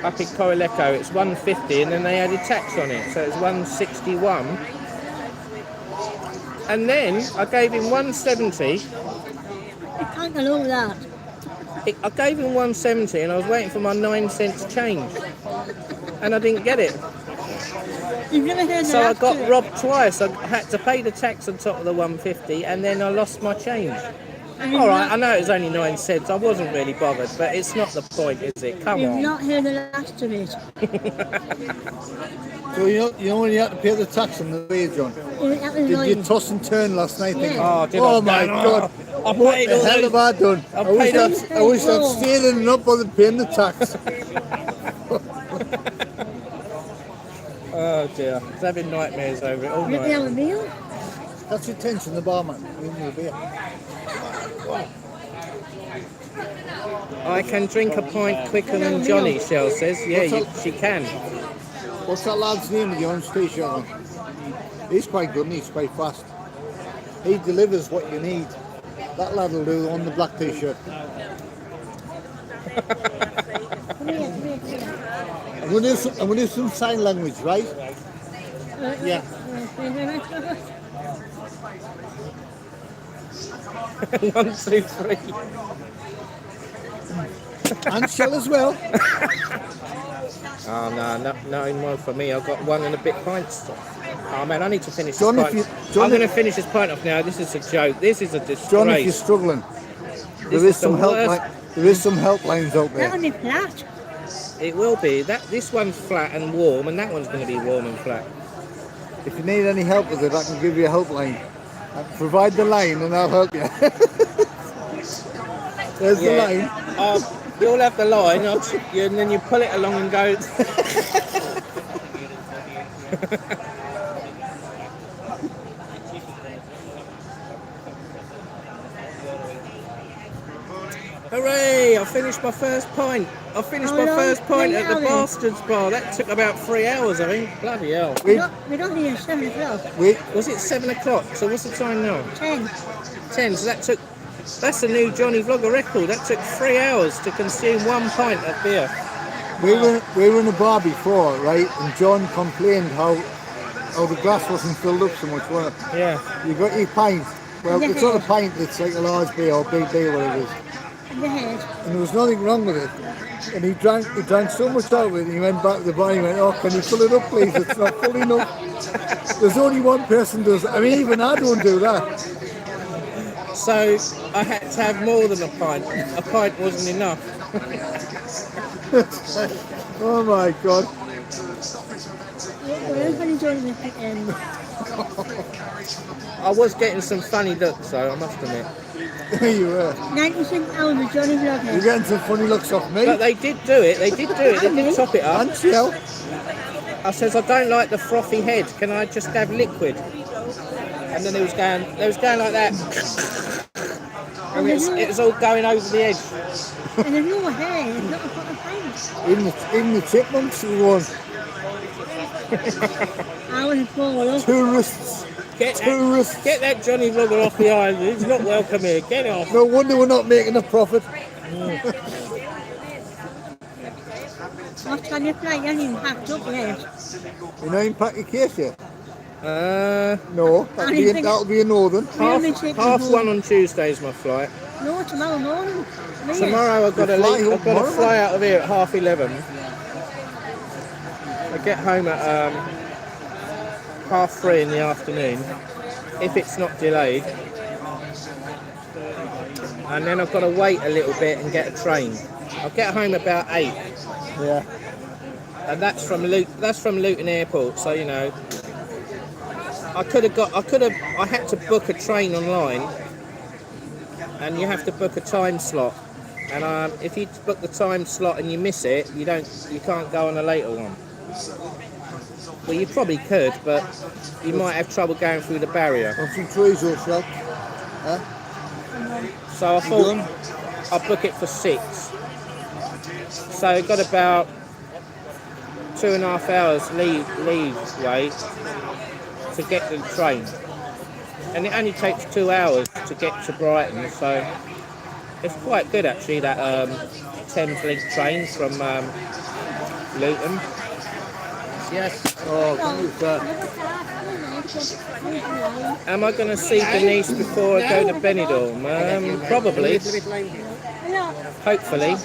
Speaker 1: up in Coraleco. It's $1.50, and then they added tax on it, so it's $1.61. And then I gave him $1.70.
Speaker 4: You can't get over that.
Speaker 1: I gave him $1.70, and I was waiting for my 9 cents change, and I didn't get it.
Speaker 4: You've never heard the
Speaker 1: So I
Speaker 4: last
Speaker 1: got
Speaker 4: two.
Speaker 1: robbed twice. I had to pay the tax on top of the $1.50, and then I lost my change.
Speaker 4: And you've
Speaker 1: All right,
Speaker 4: not-
Speaker 1: I know it was only 9 cents. I wasn't really bothered, but it's not the point, is it? Come
Speaker 4: You've
Speaker 1: on.
Speaker 4: not heard the last of it.
Speaker 3: So you know when you have to pay the tax on the way, John?
Speaker 4: That was
Speaker 3: Did you
Speaker 4: annoying.
Speaker 3: toss and turn last night? Thinking,
Speaker 1: Oh, did I?
Speaker 3: oh my God!
Speaker 1: I
Speaker 3: What
Speaker 1: paid
Speaker 3: the
Speaker 1: all
Speaker 3: hell
Speaker 1: those-
Speaker 3: have I done?
Speaker 1: I
Speaker 3: I wish
Speaker 1: paid all-
Speaker 3: I'd stayed in and not bothered paying the tax.
Speaker 1: Oh dear, I was having nightmares over it all
Speaker 4: Did they have a
Speaker 1: night.
Speaker 4: meal?
Speaker 3: That's your attention, the barman. Give me a beer.
Speaker 1: I can drink a pint quicker than Johnny, Chelle says. Yeah, she can.
Speaker 3: What's that lad's name with the orange t-shirt on? He's quite good and he's quite fast. He delivers what you need. That lad will do on the black t-shirt.
Speaker 4: Come here, come here, come here.
Speaker 3: I'm going to do some sign language, right? Yeah.
Speaker 1: 1, 2, 3.
Speaker 3: And Chelle as well.
Speaker 1: Oh no, no more for me. I've got 1 and a bit pints. Oh man, I need to finish
Speaker 3: John,
Speaker 1: this
Speaker 3: if
Speaker 1: pint.
Speaker 3: you- John,
Speaker 1: I'm going to
Speaker 3: if-
Speaker 1: finish this pint off now. This is a joke. This is a
Speaker 3: John, if
Speaker 1: disgrace.
Speaker 3: you're struggling,
Speaker 1: This
Speaker 3: there
Speaker 1: is
Speaker 3: is some
Speaker 1: the worst.
Speaker 3: there is some helplines out
Speaker 4: That
Speaker 3: there.
Speaker 4: would be flat.
Speaker 1: It will be. This one's flat and warm, and that one's going to be warm and flat.
Speaker 3: If you need any help with it, I can give you a helpline. Provide the line and I'll help you. There's the line.
Speaker 1: You'll have the line, and then you pull it along and go. Hooray! I finished my first pint. I finished
Speaker 4: How
Speaker 1: my
Speaker 4: long?
Speaker 1: first pint
Speaker 4: 3
Speaker 1: at the
Speaker 4: hours?
Speaker 1: Bastards Bar. That took about 3 hours, I think. Bloody hell.
Speaker 3: We,
Speaker 4: We don't need a 7 o'clock.
Speaker 3: we,
Speaker 1: Was it 7 o'clock? So what's the time now?
Speaker 4: 10.
Speaker 1: 10. So that's a new Johnny Vlogger record. That took 3 hours to consume 1 pint of beer.
Speaker 3: we were in a bar before, right? And John complained how the glass wasn't filled up so much, wasn't it?
Speaker 1: Yeah.
Speaker 3: You got your pint. Well, it's not a pint, it's like a large beer or big beer, whatever it is.
Speaker 4: In the head.
Speaker 3: And there was nothing wrong with it. And he drank so much out of it, and he went back to the bar and he went, oh, can you fill it up, please? It's not full enough. There's only one person does it. I mean, even I don't do that.
Speaker 1: So I had to have more than a pint. A pint wasn't enough.
Speaker 3: Oh my God.
Speaker 4: We're enjoying the end.
Speaker 1: I was getting some funny looks, though, I must admit.
Speaker 3: There you were.
Speaker 4: 96 hours of Johnny
Speaker 3: You're
Speaker 4: Vlogger.
Speaker 3: getting some funny looks off me.
Speaker 1: But they did do it. They did top it up.
Speaker 3: And Chelle.
Speaker 1: I says, I don't like the frothy head. Can I just have liquid? And then they was going like that. And it was all going over the edge.
Speaker 4: And there's no hair, it's not a pot of paint.
Speaker 3: Even the chipmunks were one.
Speaker 4: I want to fall off.
Speaker 3: Tourists.
Speaker 1: Get
Speaker 3: Tourists.
Speaker 1: that Johnny Vlogger off the island. He's not welcome here. Get off.
Speaker 3: No wonder we're not making a profit.
Speaker 4: What's on your flight? You haven't even packed up yet.
Speaker 3: You know, you pack your case yet?
Speaker 1: Uh,
Speaker 3: No, that'll be a northern.
Speaker 1: half 1 on Tuesday's my flight.
Speaker 4: No, tomorrow morning. Me.
Speaker 1: Tomorrow I've got to
Speaker 3: You fly
Speaker 1: leave.
Speaker 3: home
Speaker 1: I've got to
Speaker 3: tomorrow?
Speaker 1: fly out of here at 11:30. I get home at 3:30 in the afternoon, if it's not delayed. And then I've got to wait a little bit and get a train. I'll get home about 8,
Speaker 3: Yeah.
Speaker 1: and that's from Luton Airport. So you know, I had to book a train online, and you have to book a time slot. And if you book the time slot and you miss it, you can't go on a later one. Well, you probably could, but you might have trouble going through the barrier.
Speaker 3: On some trees or Shell. Huh?
Speaker 1: So I
Speaker 3: You
Speaker 1: thought
Speaker 3: done?
Speaker 1: I'll book it for 6. So it got about 2.5 hours leeway to get to the train. And it only takes 2 hours to get to Brighton, so it's quite good actually, that Thames Link train from Luton. Yes.
Speaker 3: Oh, thank you, sir.
Speaker 1: Am I going to see Denise before I go to Benidorm? Probably. Hopefully.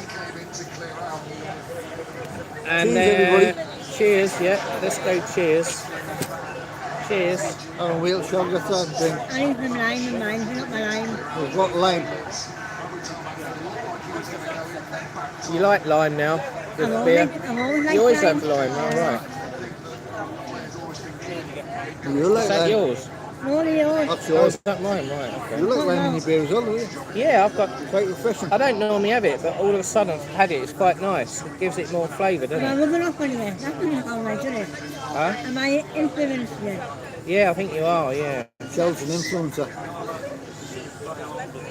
Speaker 1: And
Speaker 3: Cheers, everybody.
Speaker 1: Cheers, yeah. Let's go cheers. Cheers.
Speaker 3: Oh, we'll Shell get that thing.
Speaker 4: I need some lime in mine, not my lime.
Speaker 3: We've got lime.
Speaker 1: You like lime now? With
Speaker 4: I've
Speaker 1: beer?
Speaker 4: always liked
Speaker 1: You always
Speaker 4: lime.
Speaker 1: have lime, alright.
Speaker 3: You like
Speaker 1: Is that
Speaker 3: lime?
Speaker 1: yours?
Speaker 4: No, yours.
Speaker 3: That's
Speaker 1: Oh,
Speaker 3: yours.
Speaker 1: is that mine? Right, okay.
Speaker 3: You like lime in your beer as well, don't you?
Speaker 1: Yeah, I've got...
Speaker 3: Quite refreshing.
Speaker 1: I don't normally have it, but all of a sudden I've had it. It's quite nice. It gives it more flavour, doesn't
Speaker 4: I'm
Speaker 1: it?
Speaker 4: rubbing off on you. That's not how I do it.
Speaker 1: Huh?
Speaker 4: Am I influenced you?
Speaker 1: Yeah, I think you are, yeah.
Speaker 3: Shell's an influencer.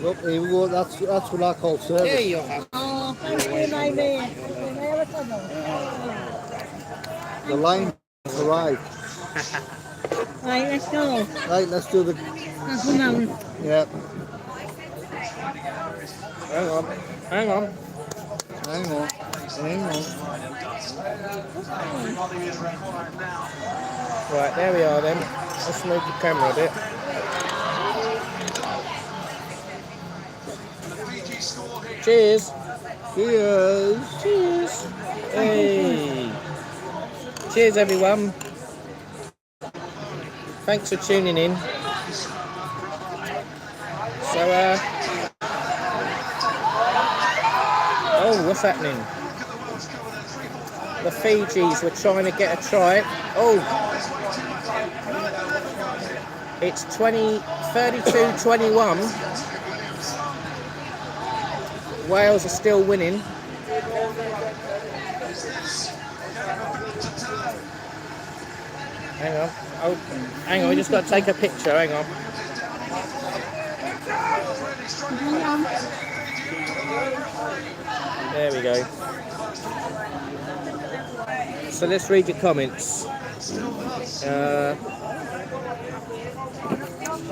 Speaker 3: Look, here we go. That's what I call service.
Speaker 1: There you are.
Speaker 4: Oh, thank you, my dear.
Speaker 3: The line has arrived.
Speaker 4: Right, let's go.
Speaker 3: Right, let's do the...
Speaker 4: That's the mountain.
Speaker 3: Yeah.
Speaker 1: Hang on. Hang on.
Speaker 3: Hang on. Hang on.
Speaker 1: Right, there we are then. Let's move the camera a bit. Cheers.
Speaker 3: Cheers.
Speaker 1: Cheers. Hey. Cheers, everyone. Thanks for tuning in. So, oh, what's happening? The Fijis were trying to get a try. Oh, it's 32-21. Wales are still winning. Hang on. Oh, hang on. We just got to take a picture. Hang on. There we go. So let's read your comments.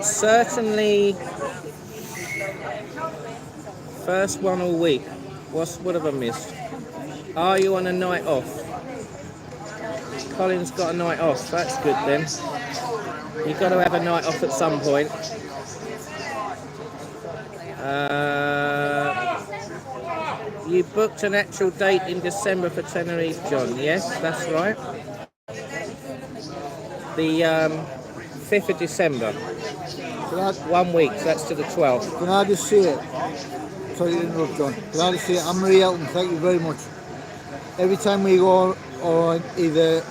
Speaker 1: Certainly, first one all week. What have I missed? Are you on a night off? Colin's got a night off. That's good then. You've got to have a night off at some point. You booked an actual date in December for Tenerife, John. Yes, that's right. The 5th of December. 1 week, so that's to the 12th.
Speaker 3: Can I just say it? Sorry to interrupt, John. Can I just say it? Anne-Marie Elton, thank you very much. Every time we go on either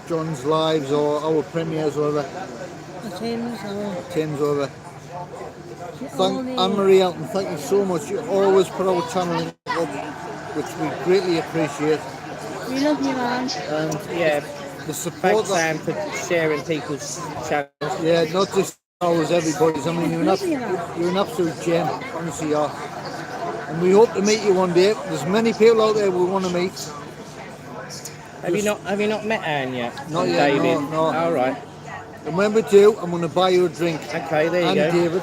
Speaker 3: John's lives or our premieres or whatever, Tim's or whatever. Thank Anne-Marie Elton, thank you so much. You always put our channel up, which we greatly appreciate.
Speaker 4: We love you, man.
Speaker 3: And
Speaker 1: Yeah,
Speaker 3: the support
Speaker 1: thanks Sam for sharing people's channels.
Speaker 3: yeah, not just ours, everybody's. I mean, you're an absolute gem, honestly you are. And we hope to meet you one day. There's many people out there we want to meet.
Speaker 1: Have you not met Anne yet?
Speaker 3: Not yet,
Speaker 1: David?
Speaker 3: no.
Speaker 1: All right.
Speaker 3: And when we do, I'm going to buy you a drink.
Speaker 1: Okay, there you
Speaker 3: And
Speaker 1: go.
Speaker 3: David.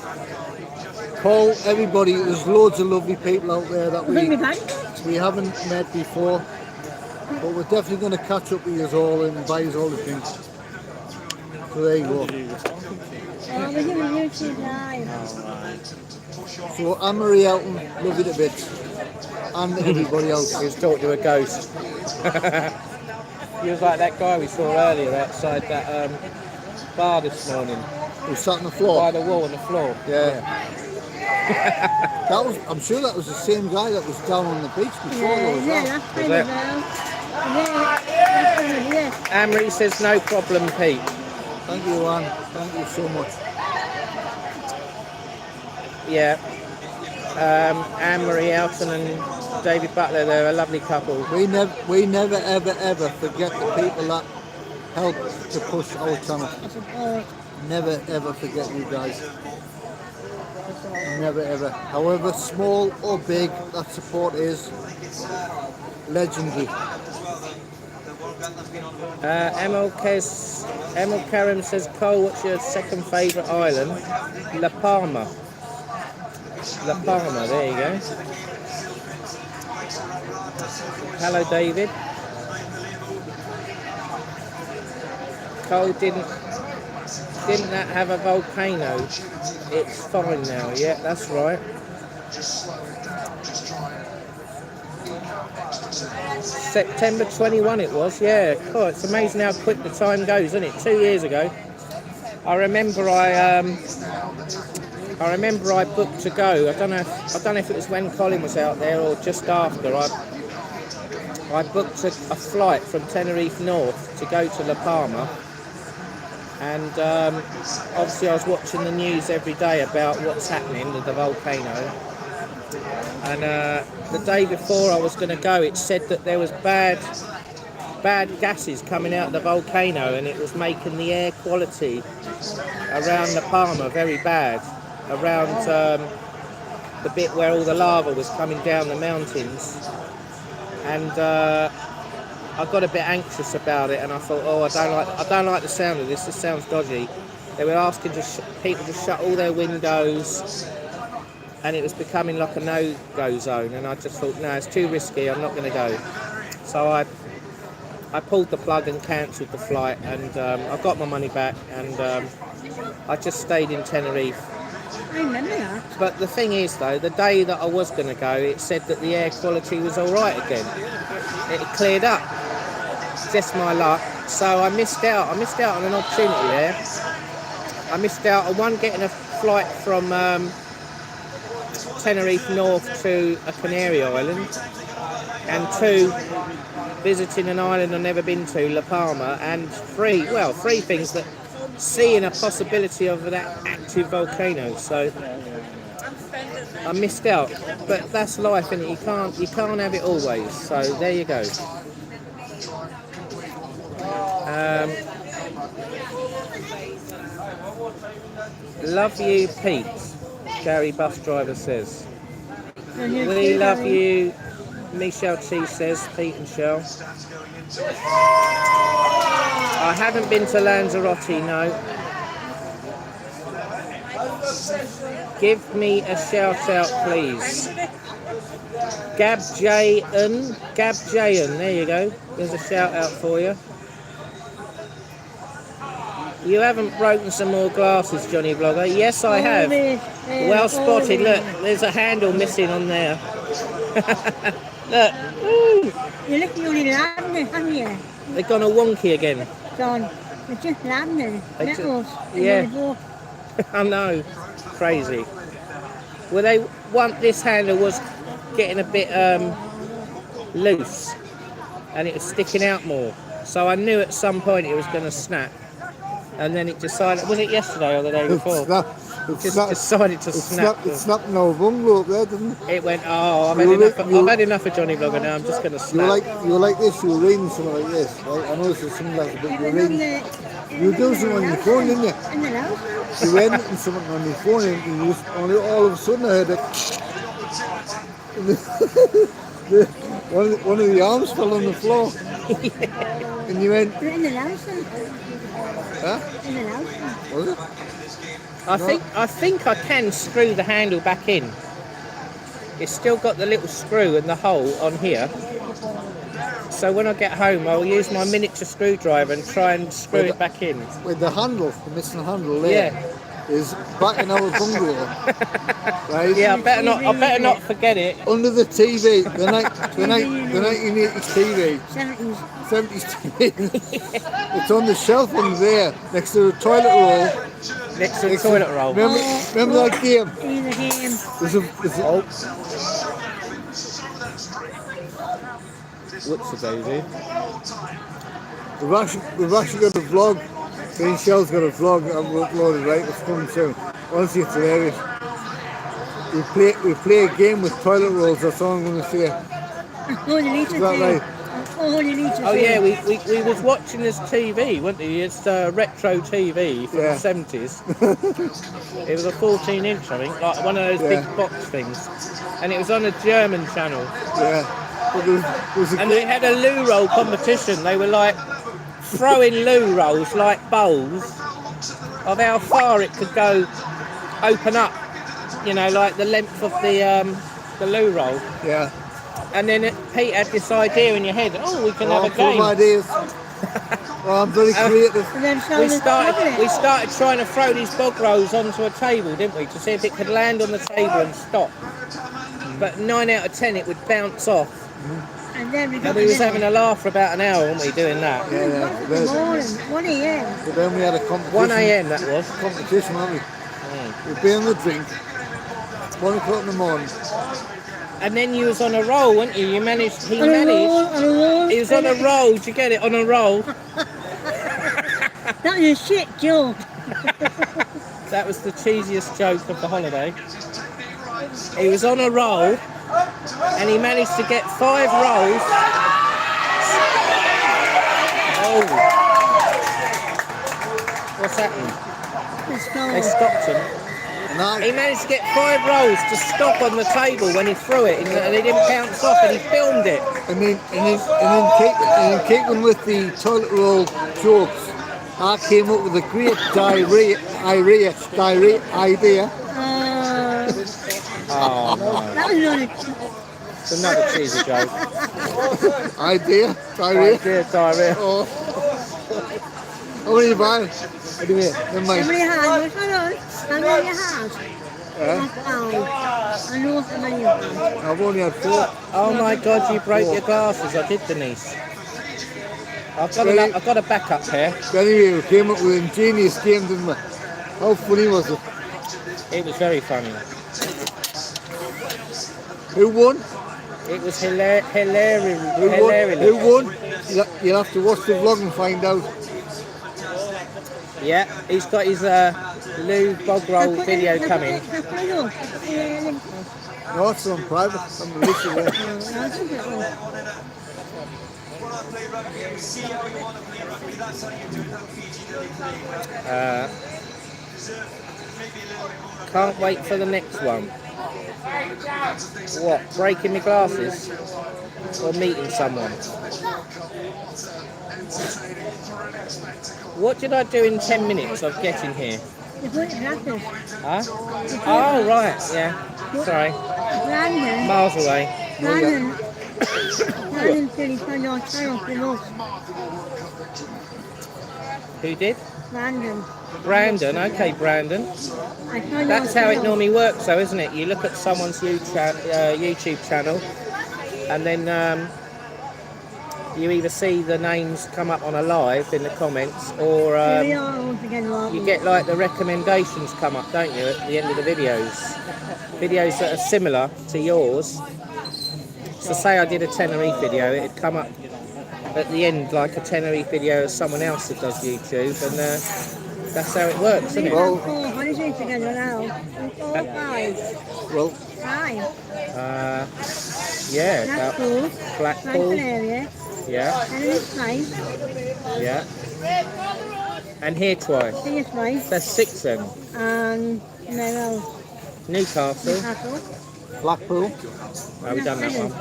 Speaker 3: Paul, everybody, there's loads of lovely people out there that we haven't met before. But we're definitely going to catch up with you all and buy you all the drinks. So there you go.
Speaker 4: Oh, we're doing YouTube live.
Speaker 3: So Anne-Marie Elton, love you to bits. And everybody else.
Speaker 1: He's talking to a ghost. He was like that guy we saw earlier outside that bar this morning.
Speaker 3: Who sat on the floor?
Speaker 1: By the wall on the floor.
Speaker 3: Yeah. That was, I'm sure that was the same guy that was down on the beach before though as well.
Speaker 4: That's
Speaker 1: Was
Speaker 4: kind
Speaker 1: it?
Speaker 4: of yeah.
Speaker 1: Anne-Marie says no problem, Pete.
Speaker 3: Thank you, Anne. Thank you so much.
Speaker 1: Yeah. Anne-Marie Elton and David Butler, they're a lovely couple.
Speaker 3: We never ever forget the people that help to push our channel.
Speaker 4: I support.
Speaker 3: Never ever forget you guys. Never ever. However small or big that support is, legendary.
Speaker 1: Emil Karim says, Cole, what's your second favourite island? La Palma. La Palma, there you go. Hello, David. Cole, didn't that have a volcano? It's fine now, yeah, that's right. September 21 it was, yeah. God, it's amazing how quick the time goes, isn't it? 2 years ago. I remember I booked to go. I don't know if it was when Colin was out there or just after. I booked a flight from Tenerife North to go to La Palma, and obviously I was watching the news every day about what's happening with the volcano. And the day before I was going to go, it said that there was bad gases coming out of the volcano, and it was making the air quality around La Palma very bad, around the bit where all the lava was coming down the mountains. And I got a bit anxious about it, and I thought, oh, I don't like the sound of this. This sounds dodgy. They were asking people to shut all their windows, and it was becoming like a no-go zone. And I just thought, no, it's too risky. I'm not going to go. So I pulled the plug and cancelled the flight, and I got my money back, and I just stayed in Tenerife.
Speaker 4: I remember that.
Speaker 1: But the thing is, though, the day that I was going to go, it said that the air quality was all right again. It cleared up. Just my luck. So I missed out. I missed out on an opportunity there. I missed out on one, getting a flight from Tenerife North to a Canary Island, and two, visiting an island I've never been to, La Palma, and three things that seeing a possibility of that active volcano. So I missed out, but that's life, isn't it? You can't have it always. So there you go. Love you, Pete. Gary bus driver says. We love you. Michelle T says, Pete and Shell. I haven't been to Lanzarote, no. Give me a shout out, please. Gab Jayan, there you go. There's a shout out for you. You haven't broken some more glasses, Johnny Vlogger. Yes, I have. Well spotted. Look, there's a handle missing on there. Look. Woo.
Speaker 4: You're looking only lavender, haven't you?
Speaker 1: They've gone all wonky again.
Speaker 4: John, they're just lavender. Metals.
Speaker 1: Yeah. I know. Crazy. Well, this handle was getting a bit loose, and it was sticking out more. So I knew at some point it was going to snap. And then it decided, was it yesterday or the day before? Decided to snap.
Speaker 3: It snapped in our bungalow up there, didn't it?
Speaker 1: It went, oh, I've had enough of Johnny Vlogger now, I'm just going to snap.
Speaker 3: You were like this, you were reading something like this, right? I know this is something like that, but you were reading. You were doing something on your phone, didn't you?
Speaker 4: In the house.
Speaker 3: You were editing something on your phone, and you just, only all of a sudden I heard it. One of the arms fell on the floor.
Speaker 1: Yeah.
Speaker 3: And you went...
Speaker 4: In the house.
Speaker 3: Huh?
Speaker 4: In the house.
Speaker 3: Was it?
Speaker 1: I think I can screw the handle back in. It's still got the little screw and the hole on here. So when I get home, I'll use my miniature screwdriver and try and screw it back in.
Speaker 3: With the handle, the missing handle there, is back in our bungalow. Right?
Speaker 1: Yeah, I better not forget it.
Speaker 3: Under the TV, the 1980s TV. 70s TV. It's on the shelf under there, next to the toilet roll.
Speaker 1: Next to the toilet roll.
Speaker 3: Remember that game? There's a
Speaker 1: What's the daisy?
Speaker 3: We've actually got a vlog. Me and Shell's got a vlog and we'll upload it, right? It's coming soon. Honestly, it's hilarious. We play a game with toilet rolls, that's all I'm going to say. Is that right?
Speaker 4: all you need to
Speaker 1: Oh
Speaker 4: see.
Speaker 1: yeah, we was watching this TV, weren't we? It's retro TV from
Speaker 3: Yeah.
Speaker 1: the 70s. It was a 14-inch, I think, like one of those
Speaker 3: Yeah.
Speaker 1: big box things. And it was on a German channel.
Speaker 3: Yeah. But there was a
Speaker 1: And they had a loo roll competition. They were like throwing loo rolls like bowls of how far it could go, open up, you know, like the length of the loo roll.
Speaker 3: Yeah.
Speaker 1: And then Pete had this idea in your head, oh, we can have a
Speaker 3: Full of
Speaker 1: game.
Speaker 3: ideas. Well, I'm very creative.
Speaker 4: And then show
Speaker 1: We
Speaker 4: them
Speaker 1: started
Speaker 4: chocolate.
Speaker 1: trying to throw these bog rolls onto a table, didn't we, to see if it could land on the table and stop. But 9 out of 10 it would bounce off.
Speaker 4: And then we got
Speaker 1: And we was having a laugh for about an hour, weren't we, doing that?
Speaker 3: Yeah, yeah.
Speaker 4: Good morning. 1 a.m.
Speaker 3: But then we had a competition.
Speaker 1: 1 a.m. that was.
Speaker 3: Competition, haven't we? We'd be on the drink. 1 o'clock in the morning.
Speaker 1: And then you was on a roll, weren't you? He
Speaker 4: On a roll,
Speaker 1: managed.
Speaker 4: on a roll.
Speaker 1: He was on a roll. Did you get it? On a roll.
Speaker 4: That was a shit joke.
Speaker 1: That was the cheesiest joke of the holiday. He was on a roll, and he managed to get 5 rolls. Oh. What's happened? They stopped him.
Speaker 3: And
Speaker 1: He managed to get 5 rolls to stop on the table when he threw it, and they didn't bounce off, and he filmed it.
Speaker 3: then keeping with the toilet roll jokes, I came up with a great idea.
Speaker 1: Oh no,
Speaker 4: That was really
Speaker 1: it's another cheesy joke.
Speaker 3: Diarrhea.
Speaker 1: Diarrhea.
Speaker 3: Oh. How many you buying? What do you mean? Never
Speaker 4: How
Speaker 3: mind.
Speaker 4: many hands? How many you have?
Speaker 3: Yeah.
Speaker 4: I know how many you have.
Speaker 3: I've only had 4.
Speaker 1: Oh my God, you broke your glasses. I did, Denise. I've got a backup pair.
Speaker 3: But anyway, we came up with ingenious games, didn't we? How funny was it?
Speaker 1: It was very funny.
Speaker 3: Who won?
Speaker 1: It was hilarious.
Speaker 3: Who won? You'll have to watch the vlog and find out.
Speaker 1: Yeah, he's got his Lou bog roll video coming.
Speaker 3: No, it's on private. I'm releasing it.
Speaker 1: Can't wait for the next one. What, breaking my glasses? Or meeting someone? What did I do in 10 minutes of getting here?
Speaker 4: You put it glasses.
Speaker 1: Huh? Oh, right, yeah. Sorry.
Speaker 4: Brandon.
Speaker 1: Miles away.
Speaker 4: Brandon said he found your channel for us.
Speaker 1: Who did?
Speaker 4: Brandon.
Speaker 1: Brandon, okay, Brandon.
Speaker 4: I found
Speaker 1: That's
Speaker 4: your
Speaker 1: how it
Speaker 4: channel.
Speaker 1: normally works, though, isn't it? You look at someone's YouTube channel, and then you either see the names come up on a live in the comments, or
Speaker 4: Here we are all together, aren't
Speaker 1: you
Speaker 4: we?
Speaker 1: get like the recommendations come up, don't you, at the end of the videos? Videos that are similar to yours. So say I did a Tenerife video, it'd come up at the end like a Tenerife video of someone else that does YouTube, and that's how it works, isn't it?
Speaker 3: Well-
Speaker 4: 4 holidays together now. 4 or 5.
Speaker 3: Well,
Speaker 4: 5.
Speaker 1: Yeah,
Speaker 4: Blackpool.
Speaker 1: Blackpool,
Speaker 4: Brighton area.
Speaker 1: yeah,
Speaker 4: Henry's Place.
Speaker 1: yeah. And here twice.
Speaker 4: Biggest Place.
Speaker 1: That's 6 then.
Speaker 4: And Merrill.
Speaker 1: Newcastle.
Speaker 4: Newcastle.
Speaker 3: Blackpool.
Speaker 1: Oh, we've done that one.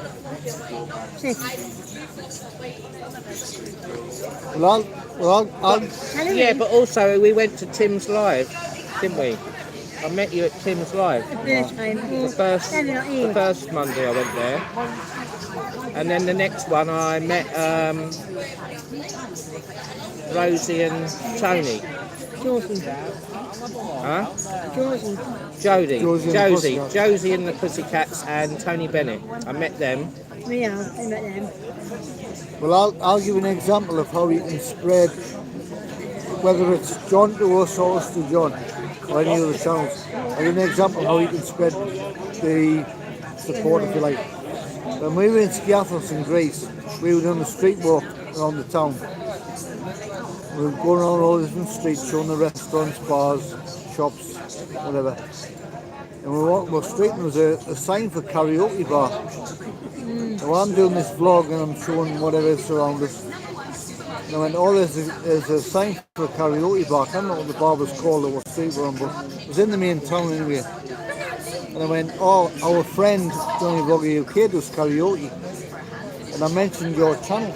Speaker 4: 6.
Speaker 3: Well, I'll
Speaker 4: Tenerife.
Speaker 1: Yeah, but also we went to Tim's Live, didn't we? I met you at Tim's Live.
Speaker 4: The first time.
Speaker 1: The first,
Speaker 4: 7 or 8.
Speaker 1: the first Monday I went there. And then the next one I met Rosie and Tony.
Speaker 4: Josie.
Speaker 1: Huh?
Speaker 4: Josie.
Speaker 1: Josie.
Speaker 3: Josie and the
Speaker 1: Josie.
Speaker 3: Pussycats.
Speaker 1: Josie and the Pussycats and Tony Bennett. I met them.
Speaker 4: Yeah, I met them.
Speaker 3: Well, I'll give an example of how you can spread, whether it's John to us or us to John, or any other channels. I'll give an example of how you can spread the support, if you like. When we were in Skiathos in Greece, we were doing a street walk around the town. We were going around all the different streets, showing the restaurants, bars, shops, whatever. And we were walking the street and there was a sign for karaoke bar. So I'm doing this vlog and I'm showing whatever is around us. And I went, oh, there's a sign for a karaoke bar. I can't remember what the bar was called or what street we're on, but it was in the main town anyway. And I went, oh, our friend JVUK UK does karaoke. And I mentioned your channel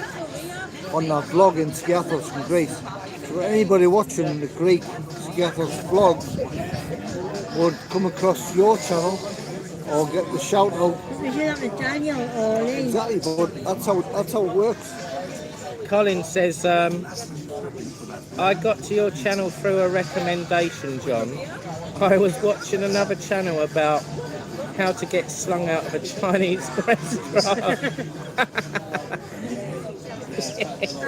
Speaker 3: on that vlog in Skiathos from Greece. So anybody watching the Greek Skiathos vlogs would come across your channel or get the shout out.
Speaker 4: Is that with Daniel or Lee?
Speaker 3: Exactly, but that's how it works.
Speaker 1: Colin says, I got to your channel through a recommendation, John. I was watching another channel about how to get slung out of a Chinese restaurant.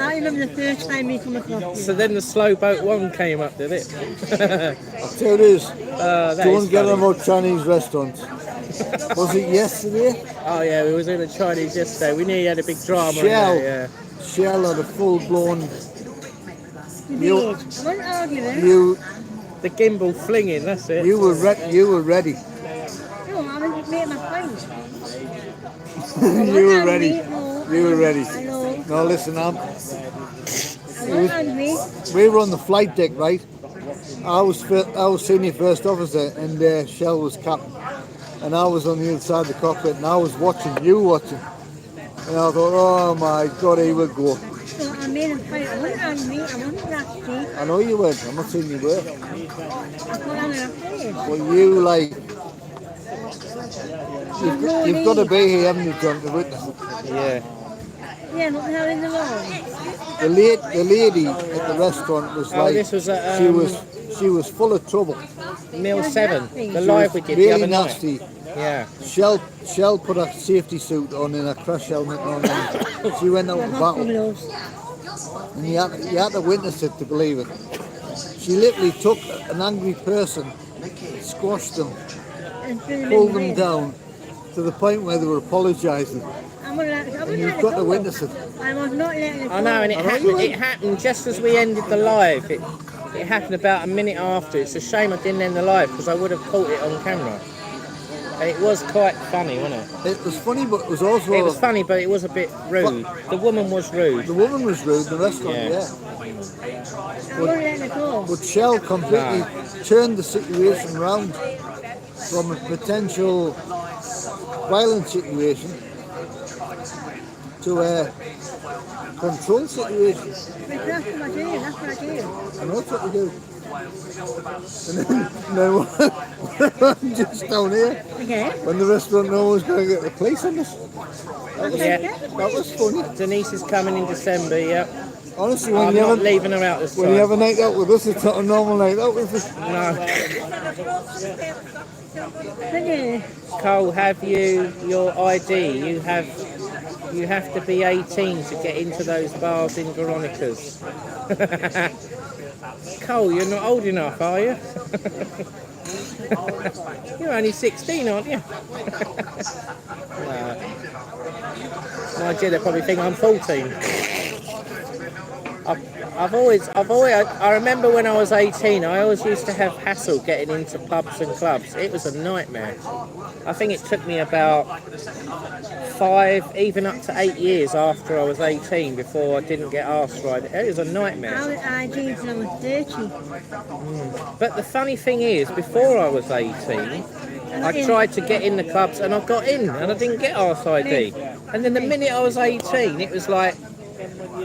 Speaker 4: I remember the first time we come across you.
Speaker 1: So then the slow boat one came up, did it?
Speaker 3: I'll tell you this, don't get them about Chinese restaurants. Was it yesterday?
Speaker 1: Oh yeah, we was in a Chinese yesterday. We nearly had a big drama.
Speaker 3: Chelle.
Speaker 1: In there,
Speaker 3: Chelle had a full-blown...
Speaker 4: You did. I won't argue it.
Speaker 1: the gimbal flinging, that's it.
Speaker 3: You were ready.
Speaker 4: No, I was making my point.
Speaker 3: You were ready.
Speaker 4: No.
Speaker 3: You were ready.
Speaker 4: I know.
Speaker 3: No, listen,
Speaker 4: I won't argue.
Speaker 3: we were on the flight deck, right? I was senior first officer and Chelle was captain. And I was on the other side of the cockpit and I was watching. And I thought, oh my God, here we go.
Speaker 4: So I made him fight. I wouldn't argue. I wasn't nasty.
Speaker 3: I know you weren't. I'm not saying you were.
Speaker 4: I thought I'm going to play.
Speaker 3: But you, like, you've got to be here, haven't you, John, to witness it?
Speaker 1: Yeah.
Speaker 4: Yeah, what the hell in the wrong?
Speaker 3: The lady at the restaurant was
Speaker 1: Oh,
Speaker 3: like,
Speaker 1: this was at,
Speaker 3: she was full of trouble.
Speaker 1: Meal 7, the
Speaker 3: She
Speaker 1: live we
Speaker 3: was
Speaker 1: did the
Speaker 3: really
Speaker 1: other
Speaker 3: nasty.
Speaker 1: night. Yeah.
Speaker 3: Chelle put a safety suit on and a crash helmet on, and she went out to battle. And you had to witness it to believe it. She literally took an angry person, squashed them, pulled them down to the point where they were apologising. And you've got to witness it.
Speaker 4: I was not letting it
Speaker 1: I know, and
Speaker 3: I know you
Speaker 1: it happened just as we ended the live. It happened about a minute after. It's a shame I didn't end the live because I would have caught it on camera. It was quite funny, wasn't it?
Speaker 3: It was funny, but it was also...
Speaker 1: It was funny, but it was a bit rude. The woman was rude.
Speaker 3: The woman was rude, the restaurant, yeah.
Speaker 4: I won't let it go.
Speaker 3: But Chelle completely turned the situation around from a potential violent situation to a controlled situation.
Speaker 4: But that's what I do. That's what I do.
Speaker 3: I know that's what you do. And then I'm just down here.
Speaker 4: Okay.
Speaker 3: When the restaurant no one's going to get the police on us.
Speaker 1: Yeah.
Speaker 3: That was funny.
Speaker 1: Denise is coming in December, yeah.
Speaker 3: Honestly,
Speaker 1: I'm not leaving her out this time.
Speaker 3: when you have a night out with us, it's not a normal night out with us.
Speaker 1: No.
Speaker 4: Okay.
Speaker 1: Cole, have you your ID? You have to be 18 to get into those bars in Veronica's. Cole, you're not old enough, are you? You're only 16, aren't you? Mind you, they probably think I'm 14. I remember when I was 18, I always used to have hassle getting into pubs and clubs. It was a nightmare. I think it took me about 5, even up to 8 years after I was 18 before I didn't get asked right. It was a nightmare.
Speaker 4: I was ID until I was 30.
Speaker 1: But the funny thing is, before I was 18, I tried to get in the clubs and I got in and I didn't get asked ID. And then the minute I was 18, it was like,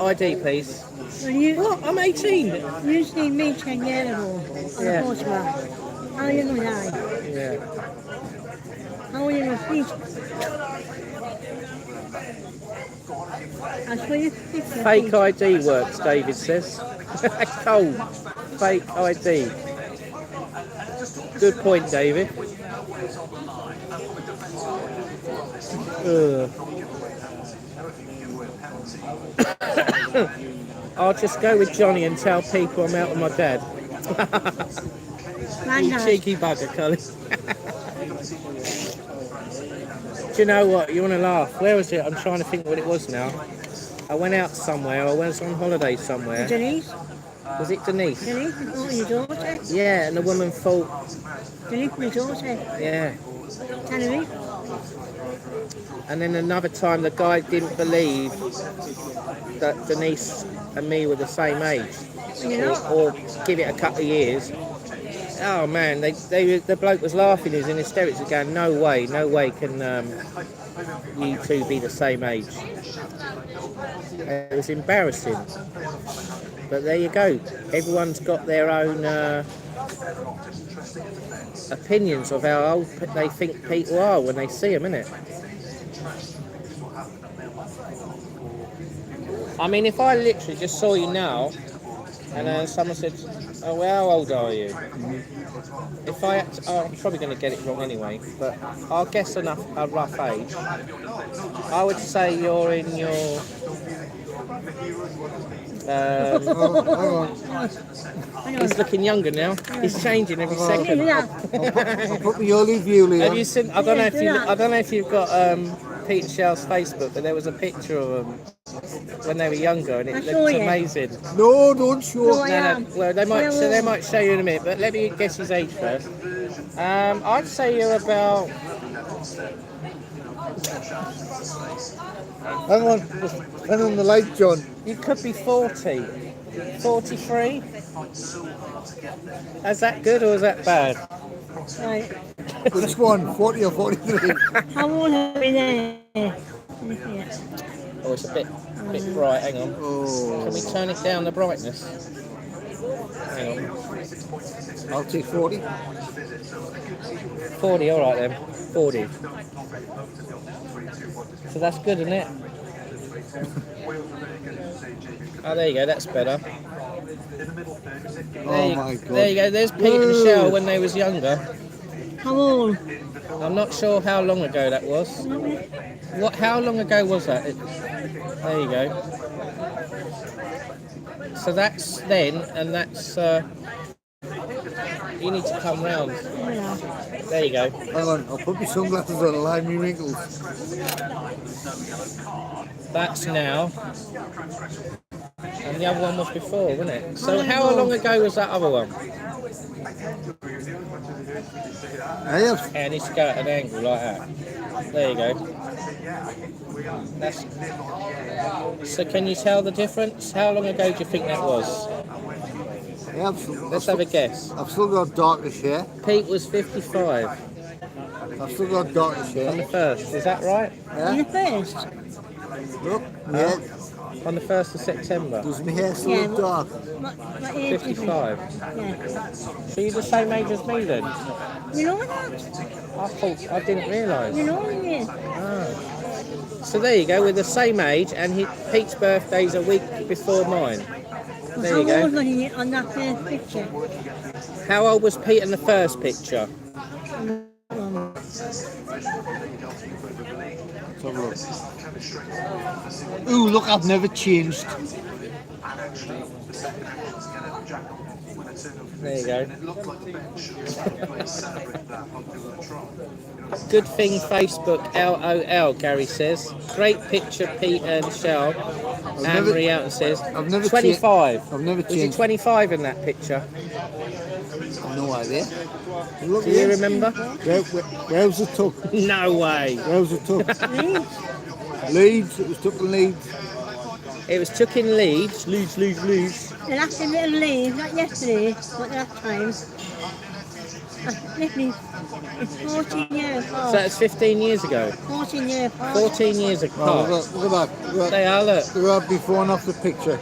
Speaker 1: ID please.
Speaker 4: Well,
Speaker 1: What? I'm 18.
Speaker 4: you seen me 10 years ago on
Speaker 1: Yeah.
Speaker 4: the horseback. How young was I?
Speaker 1: Yeah.
Speaker 4: How young was he? I'll show you the picture.
Speaker 1: Fake ID works, David says. Cold. Fake ID. Good point, David. I'll just go with Johnny and tell people I'm out with my dad. You cheeky bugger, Colin. Do you know what? You want to laugh? Where was it? I'm trying to think what it was now. I went out somewhere. I went on holiday somewhere.
Speaker 4: Denise?
Speaker 1: Was it Denise?
Speaker 4: Denise is your daughter?
Speaker 1: Yeah, and the woman thought,
Speaker 4: Denise is your daughter?
Speaker 1: yeah.
Speaker 4: Tenerife?
Speaker 1: And then another time the guy didn't believe that Denise and me were the same age, or give it a couple of years. Oh man, the bloke was laughing, he was in hysterics, going, no way can you two be the same age. It was embarrassing. But there you go, everyone's got their own opinions of how old they think people are when they see them, innit? I mean, if I literally just saw you now and someone said, oh, well, how old are you? If I had to, I'm probably going to get it wrong anyway, but I'll guess a rough age. I would say you're in your... he's looking younger now. He's changing every second.
Speaker 3: I'll put my olive view.
Speaker 1: Have you seen? I don't know if you've got Pete and Shelle's Facebook, but there was a picture of them when they were younger, and it looks amazing.
Speaker 3: No, don't show.
Speaker 1: No. Well, they might show you in a minute, but let me guess his age first. I'd say you're about.
Speaker 3: Hang on, turn on the light, John.
Speaker 1: You could be 40, 43. Is that good or is that bad?
Speaker 4: Right.
Speaker 3: Which one, 40 or 43?
Speaker 4: How old are we there?
Speaker 1: Oh, it's a bit bright. Hang on.
Speaker 3: Oh.
Speaker 1: Can we turn it down the brightness? Hang on.
Speaker 3: I'll take 40.
Speaker 1: 40, all right then. 40. So that's good, isn't it? Oh, there you go. That's better.
Speaker 3: Oh my God.
Speaker 1: There you go. There's Pete and Chelle when they was younger.
Speaker 4: How old?
Speaker 1: I'm not sure how long ago that was. How long ago was that? There you go. So that's then, and that's. You need to come round. There you go.
Speaker 3: Hang on, I'll put my sunglasses on and line my wrinkles.
Speaker 1: That's now. And the other one was before, wasn't it? So how long ago was that other one?
Speaker 3: Yes.
Speaker 1: Yeah, it needs to go at an angle like that. There you go. So can you tell the difference? How long ago do you think that was?
Speaker 3: Yeah,
Speaker 1: Let's have a guess.
Speaker 3: I've still got darkish hair.
Speaker 1: Pete was 55
Speaker 3: I've still got darkish
Speaker 1: on the
Speaker 3: hair.
Speaker 1: first. Is that right?
Speaker 4: On the first?
Speaker 3: Look, yeah.
Speaker 1: On the 1st of September.
Speaker 3: Does my hair still look dark?
Speaker 4: What age is it?
Speaker 1: 55.
Speaker 4: Yeah.
Speaker 1: So you're the same age as me then?
Speaker 4: You know that?
Speaker 1: I didn't realise.
Speaker 4: You know it.
Speaker 1: So there you go, we're the same age, and Pete's birthday's a week before mine. There you
Speaker 4: How old
Speaker 1: go.
Speaker 4: was he on that first picture?
Speaker 1: How old was Pete in the first picture?
Speaker 3: Ooh, look, I've never changed.
Speaker 1: There you go. Good thing Facebook LOL, Gary says. Great picture, Pete and Chelle. Anne-Marie Oughton says.
Speaker 3: I've never
Speaker 1: 25.
Speaker 3: I've never
Speaker 1: Was he
Speaker 3: changed.
Speaker 1: 25 in that picture?
Speaker 3: No idea. Look
Speaker 1: Do you remember?
Speaker 3: Where's the tuck?
Speaker 1: No way.
Speaker 3: Where's the tuck? Leeds. It was tuck in Leeds.
Speaker 1: It was took in Leeds. Leeds.
Speaker 4: The last little leave, not yesterday, but the last time. It's 14 years
Speaker 1: So
Speaker 4: apart.
Speaker 1: that's 15 years ago.
Speaker 4: 14 years apart.
Speaker 1: 14 years
Speaker 3: Oh,
Speaker 1: apart.
Speaker 3: look at that. Look at
Speaker 1: They are, look.
Speaker 3: that. Look at that before and after picture.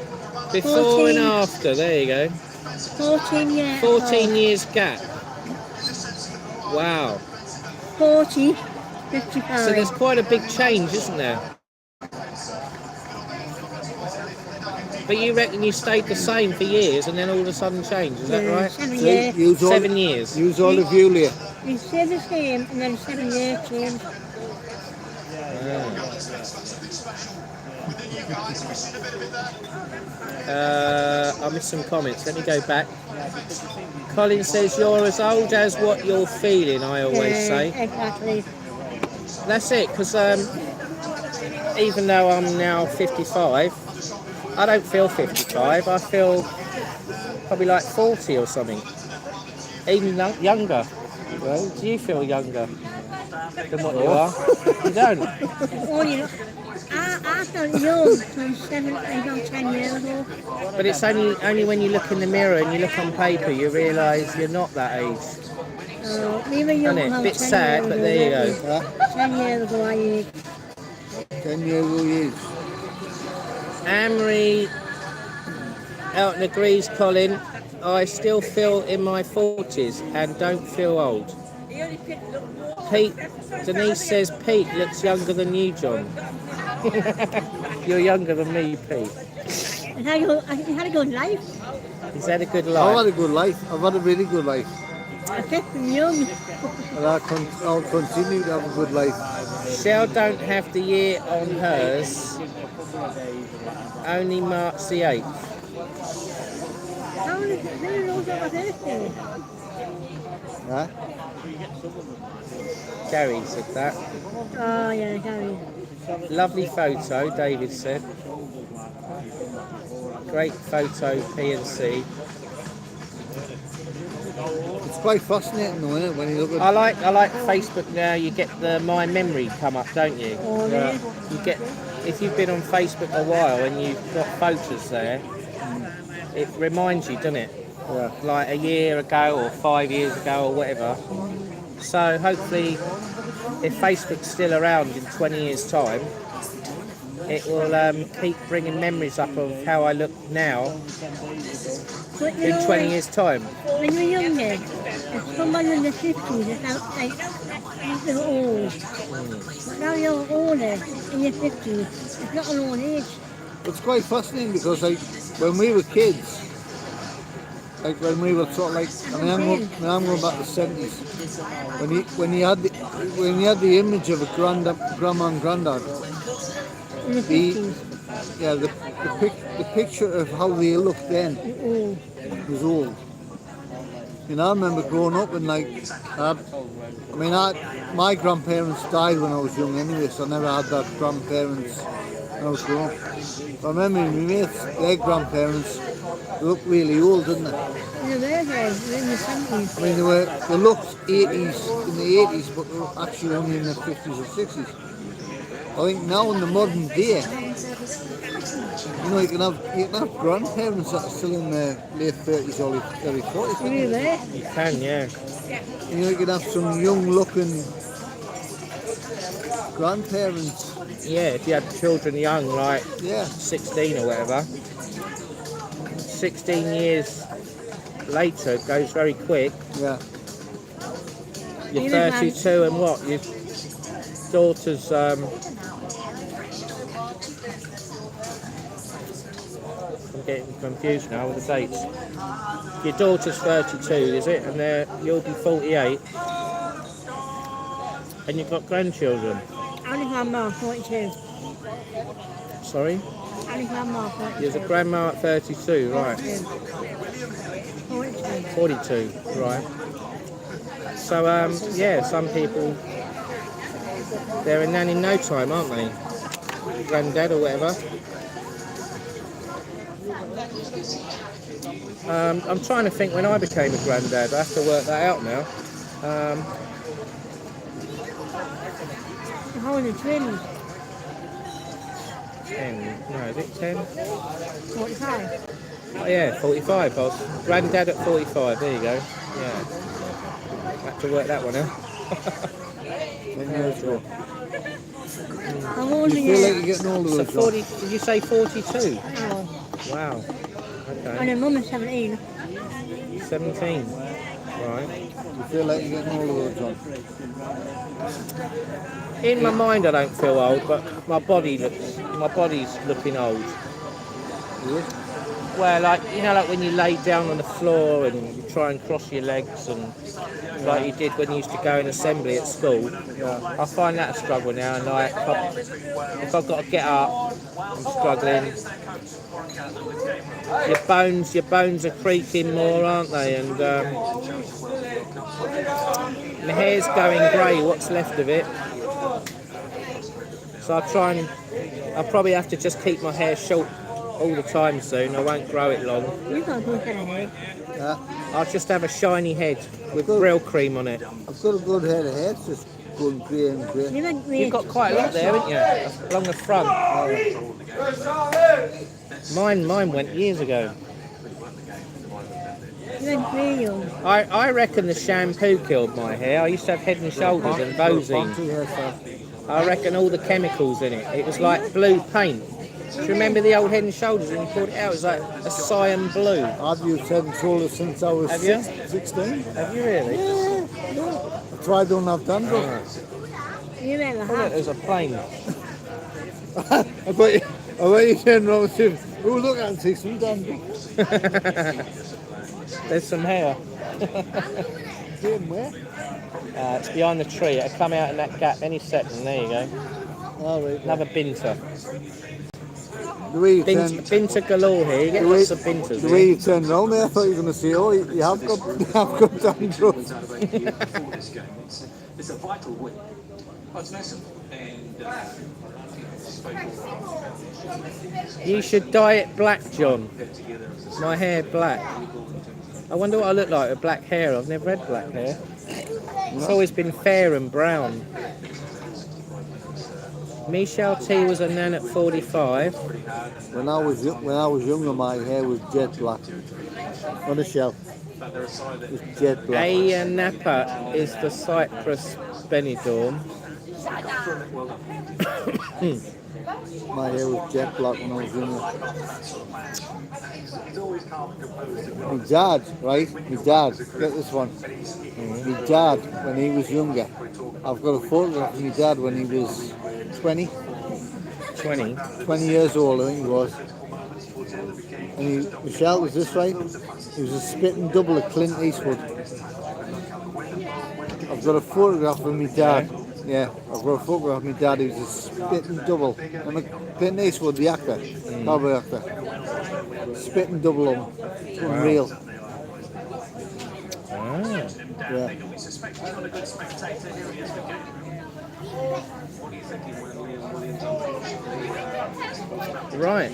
Speaker 1: Before
Speaker 4: 14.
Speaker 1: and after, there you go.
Speaker 4: 14 years
Speaker 1: 14 years gap. Wow.
Speaker 4: 40, 55.
Speaker 1: So there's quite a big change, isn't there? But you reckon you stayed the same for years and then all of a sudden changed, is that right?
Speaker 4: 7 years.
Speaker 3: Use all,
Speaker 1: 7 years.
Speaker 3: Use all of you here.
Speaker 4: We stayed the same and then 7 years change.
Speaker 1: I missed some comments. Let me go back. Colin says you're as old as what you're feeling, I always say.
Speaker 4: Exactly.
Speaker 1: That's it, because even though I'm now 55, I don't feel 55. I feel probably like 40 or something. Even younger. Well, do you feel younger? than what you are. You don't.
Speaker 4: Only, I felt young from 7, 8 or 10 years ago.
Speaker 1: But it's only when you look in the mirror and you look on paper you realise you're not that age.
Speaker 4: We were young
Speaker 1: Isn't it?
Speaker 4: about
Speaker 1: Bit
Speaker 4: 10
Speaker 1: sad,
Speaker 4: years
Speaker 1: but
Speaker 4: ago,
Speaker 1: there you
Speaker 4: weren't
Speaker 1: go.
Speaker 3: Huh?
Speaker 4: we? 10 years ago, I used.
Speaker 3: 10 years old age.
Speaker 1: Anne-Marie Elton agrees, Colin. I still feel in my 40s and don't feel old. Pete, Denise says Pete looks younger than you, John. You're younger than me, Pete.
Speaker 4: I had a good life.
Speaker 1: He's had a good
Speaker 3: I've
Speaker 1: life.
Speaker 3: had a good life. I've had a really good life.
Speaker 4: I kept from young.
Speaker 3: And I'll continue to have a good life.
Speaker 1: Chelle don't have the year on hers. Only March the 8th.
Speaker 4: How did you know about my birthday?
Speaker 3: Huh?
Speaker 1: Gary said that.
Speaker 4: Oh, yeah, Gary.
Speaker 1: Lovely photo, David said. Great photo, P&C.
Speaker 3: It's quite fascinating though, isn't it, when you look at...
Speaker 1: I like Facebook now. You get the My Memory come up, don't you?
Speaker 4: Oh, yeah.
Speaker 1: You get, if you've been on Facebook a while and you've got photos there, it reminds you, doesn't it?
Speaker 3: Yeah.
Speaker 1: Like a year ago or 5 years ago or whatever. So hopefully, if Facebook's still around in 20 years' time, it will keep bringing memories up of how I look now
Speaker 4: But you
Speaker 1: in
Speaker 4: know,
Speaker 1: 20 years' time.
Speaker 4: when you're younger, if someone in the 50s is out like they're old. But now you're older in your 50s, it's not an old age.
Speaker 3: It's quite fascinating because like when we were kids, like when we were sort of like, I mean, I'm going back to the 70s. When you had the image of a grandma and granddad,
Speaker 4: In the
Speaker 3: the
Speaker 4: 50s,
Speaker 3: yeah the picture of how they looked then
Speaker 4: you're old.
Speaker 3: was old. You know, I remember growing up and like, my grandparents died when I was young anyway, so I never had that grandparents when I was growing up. I remember my mates, their grandparents, they looked really old, didn't they?
Speaker 4: In the birthdays, in the 70s.
Speaker 3: I mean, they looked 80s, in the 80s, but they were actually only in the 50s or 60s. I think now in the modern day, you know, you can have grandparents that are still in their late 30s or early 40s.
Speaker 4: Really?
Speaker 1: You can, yeah.
Speaker 3: You know, you can have some young-looking grandparents.
Speaker 1: Yeah, if you had children young, like
Speaker 3: Yeah,
Speaker 1: 16 or whatever. 16 years later goes very quick.
Speaker 3: yeah.
Speaker 1: You're
Speaker 4: Even
Speaker 1: 32 and what? Your daughter's I'm getting confused now with the dates. Your daughter's 32, is it? And you'll be 48. And you've got grandchildren.
Speaker 4: Only grandma, 42.
Speaker 1: Sorry?
Speaker 4: Only grandma, 42.
Speaker 1: You're a grandma at 32, right.
Speaker 4: 42.
Speaker 1: 42, right. So, yeah, some people, they're a nan in no time, aren't they? Granddad or whatever. I'm trying to think when I became a granddad. I have to work that out now.
Speaker 4: How old are the twins?
Speaker 1: 10, no, is it 10?
Speaker 4: 45.
Speaker 1: Oh yeah, 45. I was granddad at 45, there you go. Yeah. Have to work that one out.
Speaker 3: 10 years ago.
Speaker 4: How old are
Speaker 3: You feel like
Speaker 4: you?
Speaker 3: you're getting older.
Speaker 1: So
Speaker 3: as
Speaker 1: 40, did you say 42?
Speaker 4: Oh,
Speaker 1: Wow.
Speaker 4: and
Speaker 1: Okay.
Speaker 4: her mum is 17.
Speaker 1: 17. Right.
Speaker 3: You feel like you're getting older, John.
Speaker 1: In my mind I don't feel old, but my body's looking old.
Speaker 3: Really?
Speaker 1: Well, like, you know, like when you lay down on the floor and you try and cross your legs and like you did when you used to go in assembly at school.
Speaker 3: Yeah.
Speaker 1: I find that a struggle now, and like if I've got to get up, I'm struggling. Your bones are creaking more, aren't they? And my hair's going grey, what's left of it. So I'll probably have to just keep my hair short all the time soon. I won't grow it long.
Speaker 4: You've got a good head of hair.
Speaker 3: Yeah.
Speaker 1: I'll just have a shiny head with Brill cream on it.
Speaker 3: I've got a good head of hair, it's just Golden grey and grey.
Speaker 4: You went with
Speaker 1: You've got quite a lot there, haven't you? Along the front. Mine went years ago.
Speaker 4: you went with you.
Speaker 1: I reckon the shampoo killed my hair. I used to have Head and Shoulders and Bozine.
Speaker 3: Fancy hairstyle.
Speaker 1: I reckon all the chemicals in it. It was like blue paint. Do you remember the old Head and Shoulders when you pulled it out? It was like a cyan blue.
Speaker 3: I've used Head and Shoulders since I was
Speaker 1: Have you?
Speaker 3: 16.
Speaker 1: Have you really?
Speaker 3: That's why I don't have dandruff.
Speaker 4: You never
Speaker 1: I thought
Speaker 4: have.
Speaker 1: it was a plane.
Speaker 3: I bet you turned around and said, oh, look, I can see some dandruff.
Speaker 1: There's some hair.
Speaker 3: Same way.
Speaker 1: It's behind the tree. It'll come out in that gap any second. There you go.
Speaker 3: All right.
Speaker 1: Another binter.
Speaker 3: The way you turned,
Speaker 1: Binter galore here. You get lots of binters
Speaker 3: the way
Speaker 1: here.
Speaker 3: you turned around there, I thought you were going to say, oh, you have got dandruff.
Speaker 5: It's a vital win. Oh, it's nice and
Speaker 1: You should dye it black, John. My hair black. I wonder what I look like with black hair. I've never had black hair. It's always been fair and brown. Michelle T was a nan at 45.
Speaker 3: When I was younger, my hair was jet black. On a shelf. It was jet black.
Speaker 1: A Napa is the Cyprus Benidorm.
Speaker 3: My hair was jet black when I was younger. My dad, right? My dad, get this one. My dad, when he was younger, I've got a photograph of my dad when he was 20 years old, I think he was. And Michelle, was this right? He was a spitting double of Clint Eastwood. I've got a photograph of my dad. Yeah, I've got a photograph of my dad. He was a spitting double. And Clint Eastwood, the actor, cowboy actor. Spitting double of him. It's unreal.
Speaker 1: Ah.
Speaker 3: Yeah.
Speaker 1: Right.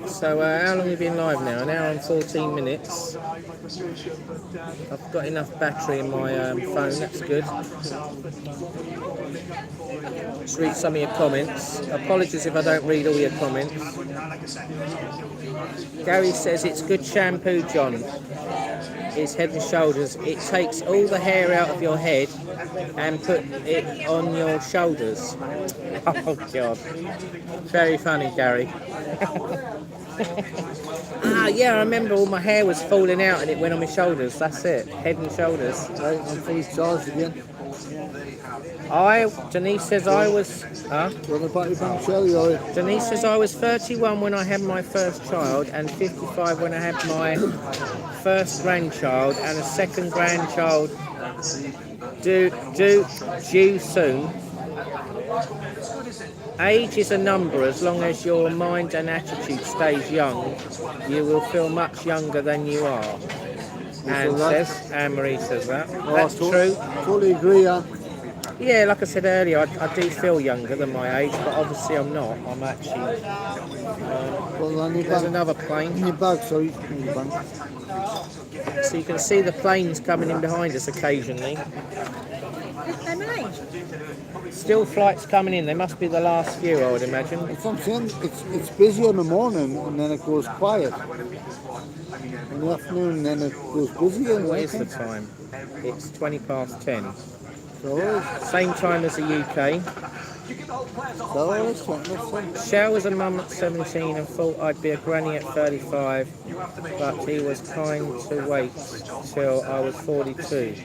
Speaker 1: So how long have you been live now? An hour and 14 minutes. I've got enough battery in my phone, that's good. Let's read some of your comments. Apologies if I don't read all your comments. Gary says it's good shampoo, John. It's Head and Shoulders. It takes all the hair out of your head and put it on your shoulders. Oh God. Very funny, Gary. Yeah, I remember all my hair was falling out and it went on my shoulders. That's it. Head and Shoulders.
Speaker 3: Right, I'm fully charged again.
Speaker 1: Denise says I was...
Speaker 3: What about your bank Chelle, or
Speaker 1: Denise says I was 31 when I had my first child and 55 when I had my first grandchild and a second grandchild due soon. Age is a number. As long as your mind and attitude stays young, you will feel much younger than you are. Anne-Marie says that. That's true.
Speaker 3: Totally agree,
Speaker 1: Yeah, like I said earlier, I do feel younger than my age, but obviously I'm not. I'm actually... there's another plane.
Speaker 3: In your bag, sorry. In your bag.
Speaker 1: So you can see the planes coming in behind us occasionally. Still flights coming in. They must be the last few, I would imagine.
Speaker 3: That's what I'm saying. It's busy in the morning and then it goes quiet. In the afternoon, then it goes busy.
Speaker 1: What is the time? It's 20 past 10.
Speaker 3: So
Speaker 1: Same time as the UK. Chelle was a mum at 17 and thought I'd be a granny at 35, but he was kind to wait till I was 42.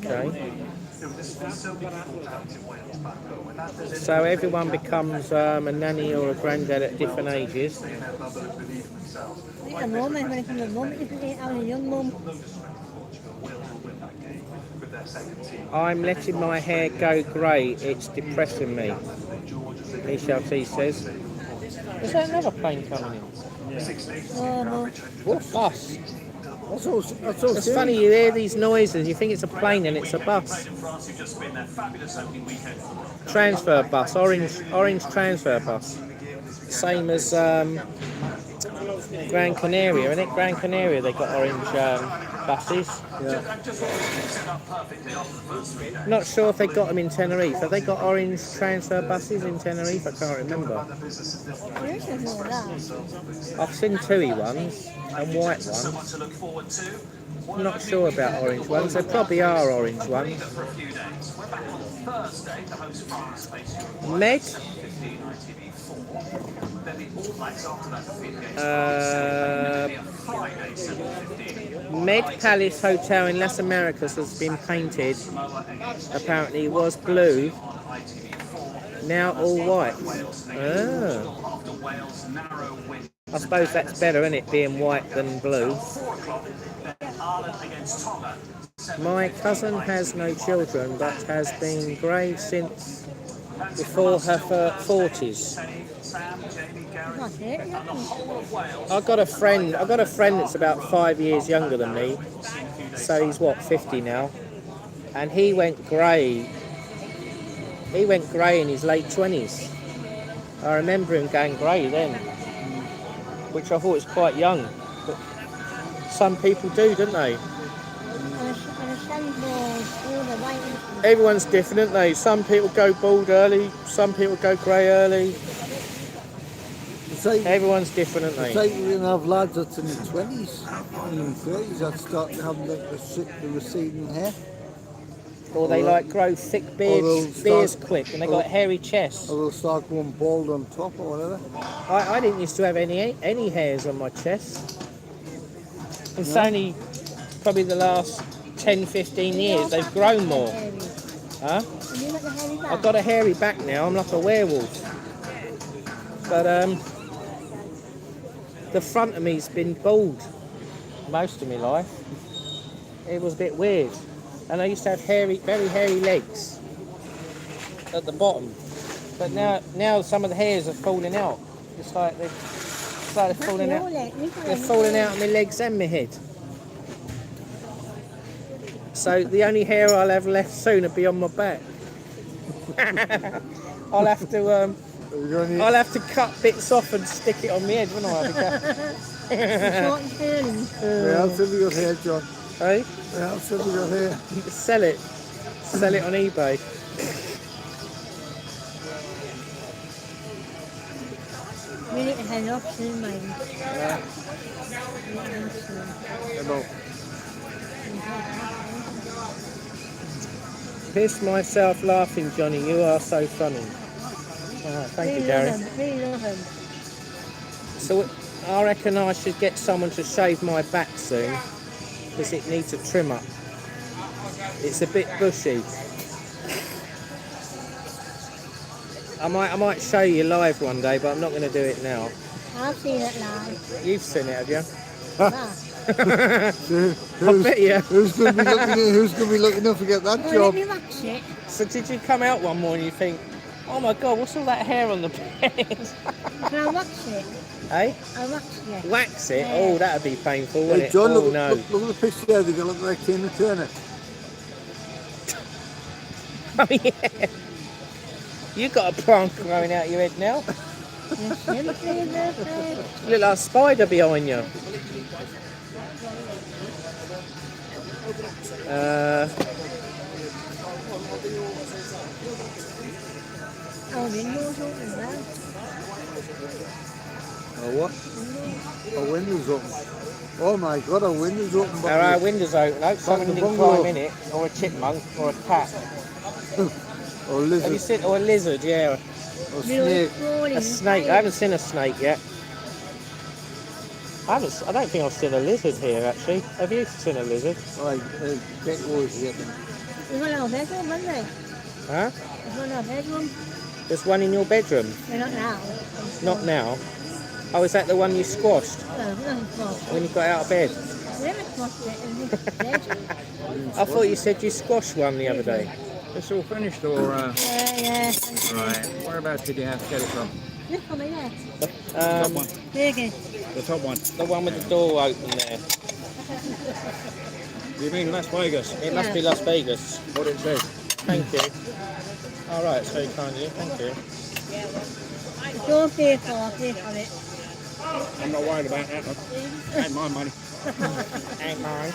Speaker 1: Okay. So everyone becomes a nanny or a granddad at different ages.
Speaker 4: At the moment, when it comes to the moment, I was a young mum.
Speaker 1: I'm letting my hair go grey, it's depressing me. Michelle T says. Is that another plane coming in?
Speaker 4: Oh, no.
Speaker 1: What bus?
Speaker 3: That's all
Speaker 1: It's funny, you hear these noises, you think it's a plane and it's a bus. Transfer bus, orange transfer bus. Same as Gran Canaria, isn't it? Gran Canaria, they've got orange buses.
Speaker 5: Just set up perfectly after the first 3 days.
Speaker 1: Not sure if they got them in Tenerife. Have they got orange transfer buses in Tenerife? I can't remember.
Speaker 4: There is more of that.
Speaker 1: I've seen TUI ones and white
Speaker 5: Someone
Speaker 1: ones.
Speaker 5: to look forward to.
Speaker 1: I'm not sure about orange ones. There probably are orange ones.
Speaker 5: For a few days. We're back on Thursday to host France Space Europe.
Speaker 1: Med?
Speaker 5: 15 ITV4. Then the All Blacks after that defeat against Friday 7:15.
Speaker 1: Med Palace Hotel in Las Americas has been painted. Apparently it was blue. Now all white. Ah.
Speaker 5: After Wales' narrow win.
Speaker 1: I suppose that's better, isn't it, being white than blue?
Speaker 5: 4 o'clock. Then Ireland against Tonga.
Speaker 1: My cousin has no children, but has been grey since before her 40s.
Speaker 4: That's it. Yeah.
Speaker 1: I got a friend that's about 5 years younger than me. So he's what, 50 now? And he went grey. He went grey in his late 20s. I remember him going grey then, which I thought was quite young. But some people do, don't they? Everyone's different, aren't they? Some people go bald early, some people go grey early. Everyone's different, aren't
Speaker 3: It's
Speaker 1: they?
Speaker 3: like we're going to have lads that's in their 20s, even 30s, that start to have the receding hair.
Speaker 1: Or they like grow thick beards quick, and they got hairy chests.
Speaker 3: Or they'll start going bald on top or whatever.
Speaker 1: I didn't used to have any hairs on my chest. It's only probably the last 10, 15 years they've grown more. Huh? I've got a hairy back now. I'm like a werewolf. But the front of me's been bald most of my life. It was a bit weird. And I used to have very hairy legs at the bottom. But now some of the hairs are falling out. It's like they're falling out. They're falling out of my legs and my head. So the only hair I'll have left soon will be on my back. I'll have to cut bits off and stick it on my head, won't I?
Speaker 4: Short and curly.
Speaker 3: Where else have you got hair, John?
Speaker 1: Hey?
Speaker 3: Where else have you got hair?
Speaker 1: Sell it on eBay.
Speaker 4: We need to head off soon, mate.
Speaker 3: Hello.
Speaker 1: Piss myself laughing, Johnny. You are so funny. Thank you, Gary.
Speaker 4: Really love him.
Speaker 1: So I reckon I should get someone to shave my back soon, because it needs a trim up. It's a bit bushy. I might show you live one day, but I'm not going to do it now.
Speaker 4: I've seen it live.
Speaker 1: You've seen it, have you?
Speaker 4: Ah.
Speaker 1: I bet you.
Speaker 3: Who's going to be looking up to get that
Speaker 4: Well,
Speaker 3: job?
Speaker 4: let me wax it.
Speaker 1: So did you come out one morning and you think, oh my God, what's all that hair on the bed?
Speaker 4: Can I wax it?
Speaker 1: Eh?
Speaker 4: I'll wax it.
Speaker 1: Wax it?
Speaker 4: Yeah.
Speaker 1: Oh, that'd be painful, wouldn't
Speaker 3: Hey,
Speaker 1: it?
Speaker 3: John,
Speaker 1: Oh,
Speaker 3: look,
Speaker 1: no.
Speaker 3: look at the picture there. They're going to look like Tina Turner.
Speaker 1: Oh, yeah. You got a prank growing out your head now.
Speaker 4: Yes, everything is okay.
Speaker 1: You look like a spider behind you.
Speaker 4: Oh, windows open now.
Speaker 3: Oh, what? A window's open. Oh my God, a window's open.
Speaker 1: There are windows open. Hope someone
Speaker 3: the
Speaker 1: didn't
Speaker 3: bungalow.
Speaker 1: climb in it, or a chipmunk, or a cat.
Speaker 3: Or a
Speaker 1: Have you
Speaker 3: lizard.
Speaker 1: seen? Or a lizard? Yeah,
Speaker 3: Or a snake.
Speaker 1: a snake. I haven't seen a snake yet. I don't think I've seen a lizard here actually. Have you seen a lizard?
Speaker 3: Right, get yours here.
Speaker 4: There's one in our bedroom, isn't there?
Speaker 1: Huh?
Speaker 4: There's one in our bedroom.
Speaker 1: There's one in your bedroom.
Speaker 4: We're not now.
Speaker 1: Not now. Oh, is that the one you squashed
Speaker 4: Well, we haven't squashed it.
Speaker 1: when you got out of bed?
Speaker 4: We haven't squashed it in this bed.
Speaker 1: I thought you said you squashed one the other day.
Speaker 6: It's all finished, or
Speaker 4: Yeah.
Speaker 6: right? Whereabouts did you have to get it from?
Speaker 4: This one, yeah.
Speaker 6: Top one,
Speaker 4: There you go.
Speaker 6: the top one.
Speaker 1: The one with the door open there.
Speaker 6: You mean Las Vegas?
Speaker 1: It must be Las Vegas.
Speaker 6: What it says?
Speaker 1: Thank you. All right, it's very kind of you. Thank you.
Speaker 4: It's all paid for, I'll pay for it.
Speaker 6: I'm not worried about that. Look. Ain't my money.
Speaker 1: Ain't mine.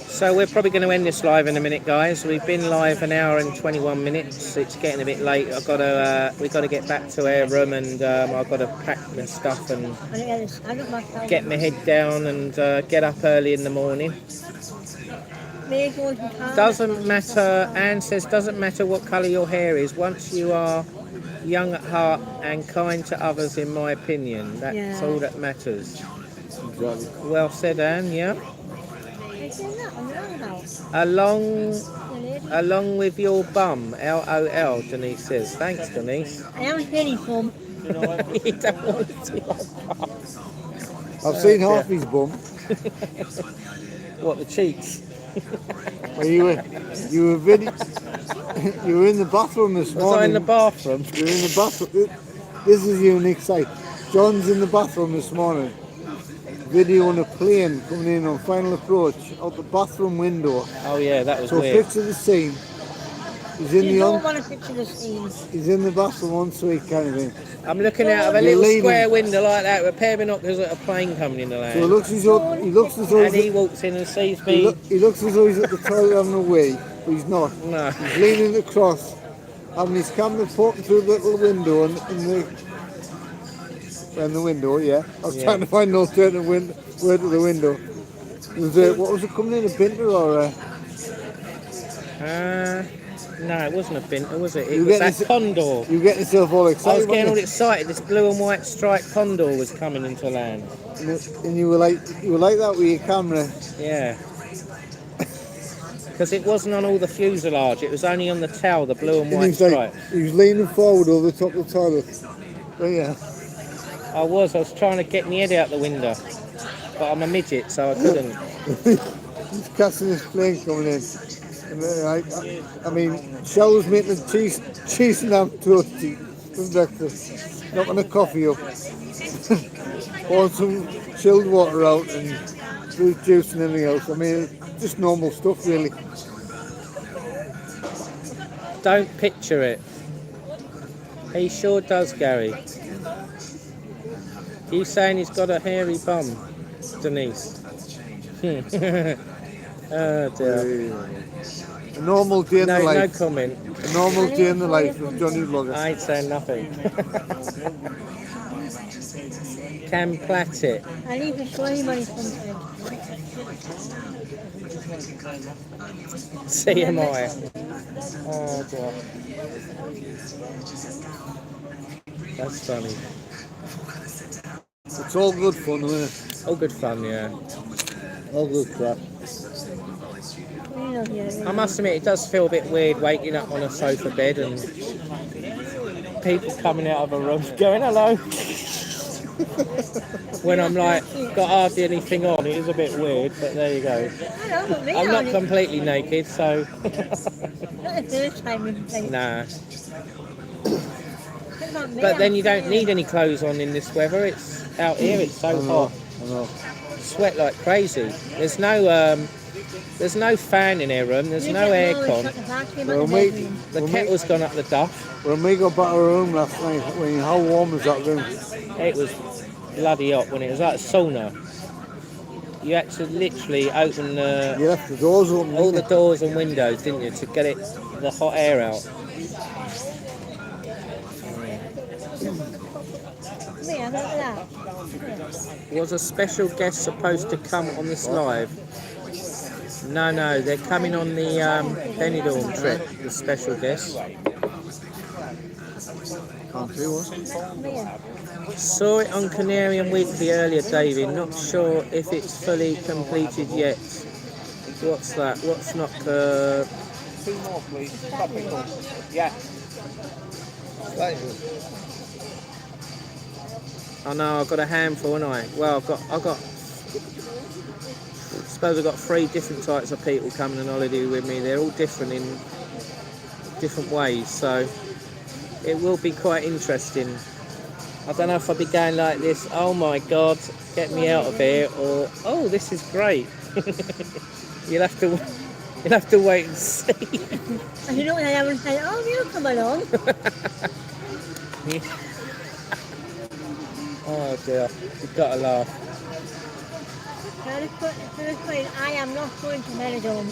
Speaker 1: So we're probably going to end this live in a minute, guys. We've been live an hour and 21 minutes. It's getting a bit late. We've got to get back to our room, and I've got to pack my stuff and get my head down and get up early in the morning. Doesn't matter. Anne says doesn't matter what colour your hair is. Once you are young at heart and kind to others, in my opinion, that's all that matters. Well said, Anne. Yeah. Along with your bum, LOL, Denise says. Thanks, Denise.
Speaker 4: I haven't seen his bum.
Speaker 1: You don't want to see your bum.
Speaker 3: I've seen half his bum.
Speaker 1: What, the cheeks?
Speaker 3: Well, you were in the bathroom this morning.
Speaker 1: Was I in the bathroom?
Speaker 3: You were in the bathroom. This is a unique sight. John's in the bathroom this morning, videoing a plane coming in on final approach out the bathroom window.
Speaker 1: Oh yeah, that was
Speaker 3: so
Speaker 1: weird.
Speaker 3: Picture the scene. He's in
Speaker 4: You don't want to picture the scene.
Speaker 3: He's in the bathroom on suite kind of thing.
Speaker 1: I'm looking out of a little square window like that with a pair of binoculars at a plane coming in the land.
Speaker 3: So he looks as though
Speaker 1: and he walks in and sees me.
Speaker 3: He looks as though he's at the toilet having a wee, but he's not.
Speaker 1: No.
Speaker 3: He's leaning across, having his camera poking through the little window in the window, yeah. I was trying to find an alternative word to the window. What was it coming in, a binter or a...
Speaker 1: No, it wasn't a binter, was it? It was that condor.
Speaker 3: You getting yourself all excited.
Speaker 1: I was getting all excited. This blue and white striped condor was coming into land.
Speaker 3: And you were like that with your camera.
Speaker 1: Yeah. Because it wasn't on all the fuselage. It was only on the tail, the blue and white stripe.
Speaker 3: He was leaning forward over the top of the toilet. Oh yeah.
Speaker 1: I was trying to get my head out the window, but I'm a midget, so I couldn't.
Speaker 3: He's catching this plane coming in. And I mean, Chelle was making cheese and ham toasty for breakfast, knocking a coffee up, pouring some chilled water out and fruit juice and everything else. I mean, just normal stuff really.
Speaker 1: Don't picture it. He sure does, Gary. You saying he's got a hairy bum, Denise? Oh dear.
Speaker 3: A normal day in the life.
Speaker 1: No comment.
Speaker 3: A normal day in the life of Johnny Vlogger.
Speaker 1: I ain't saying nothing. Can plait it.
Speaker 4: I need to show him on his something.
Speaker 1: CMI. Oh dear. That's funny.
Speaker 3: It's all good fun, isn't it?
Speaker 1: All good fun, yeah.
Speaker 3: All good crap.
Speaker 1: I must admit, it does feel a bit weird waking up on a sofa bed and people coming out of a room going hello. When I'm like, got hardly anything on, it is a bit weird, but there you go. I'm not completely naked, so.
Speaker 4: Not the first time we've played.
Speaker 1: Nah. But then you don't need any clothes on in this weather. It's out here, it's so hot.
Speaker 3: I know.
Speaker 1: Sweat like crazy. There's no fan in our room. There's no aircon. The kettle's gone up the duff.
Speaker 3: When we got back to our room last night, how warm was that room?
Speaker 1: It was bloody hot when it was like a sauna. You had to literally open
Speaker 3: You left the doors open.
Speaker 1: all the doors and windows, didn't you, to get the hot air out. Was a special guest supposed to come on this live? No, they're coming on the Benidorm trip, the special guest.
Speaker 3: Can't see what.
Speaker 1: Saw it on Canarian Weekly earlier, David. Not sure if it's fully completed yet. What's that? What's not...
Speaker 6: 2 more, please. Topical. Yeah.
Speaker 1: I know, I've got a handful, haven't I? Well, I suppose I've got 3 different types of people coming on holiday with me. They're all different in different ways, so it will be quite interesting. I don't know if I'll be going like this, oh my God, get me out of here, or, oh, this is great. You'll have to wait and see.
Speaker 4: And you know what I would say, oh, you come along.
Speaker 1: Oh dear, you've got to laugh.
Speaker 4: First point, I am not going to Benidorm.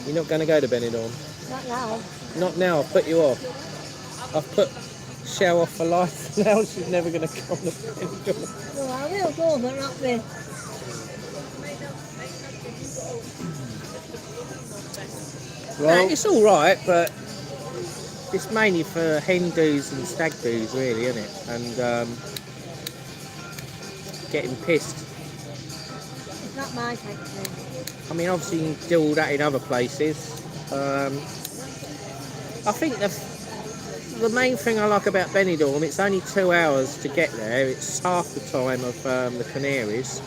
Speaker 1: You're not going to go to Benidorm?
Speaker 4: Not now.
Speaker 1: Not now, I've put you off. I've put Chelle off for life now, she's never going to come to Benidorm.
Speaker 4: No, I will go, but not with.
Speaker 3: Well,
Speaker 1: It's alright, but it's mainly for hen do's and stag do's really, isn't it? And getting pissed.
Speaker 4: It's not my type of thing.
Speaker 1: I mean, obviously you can do all that in other places. I think the main thing I like about Benidorm, it's only 2 hours to get there. It's half the time of the Canaries.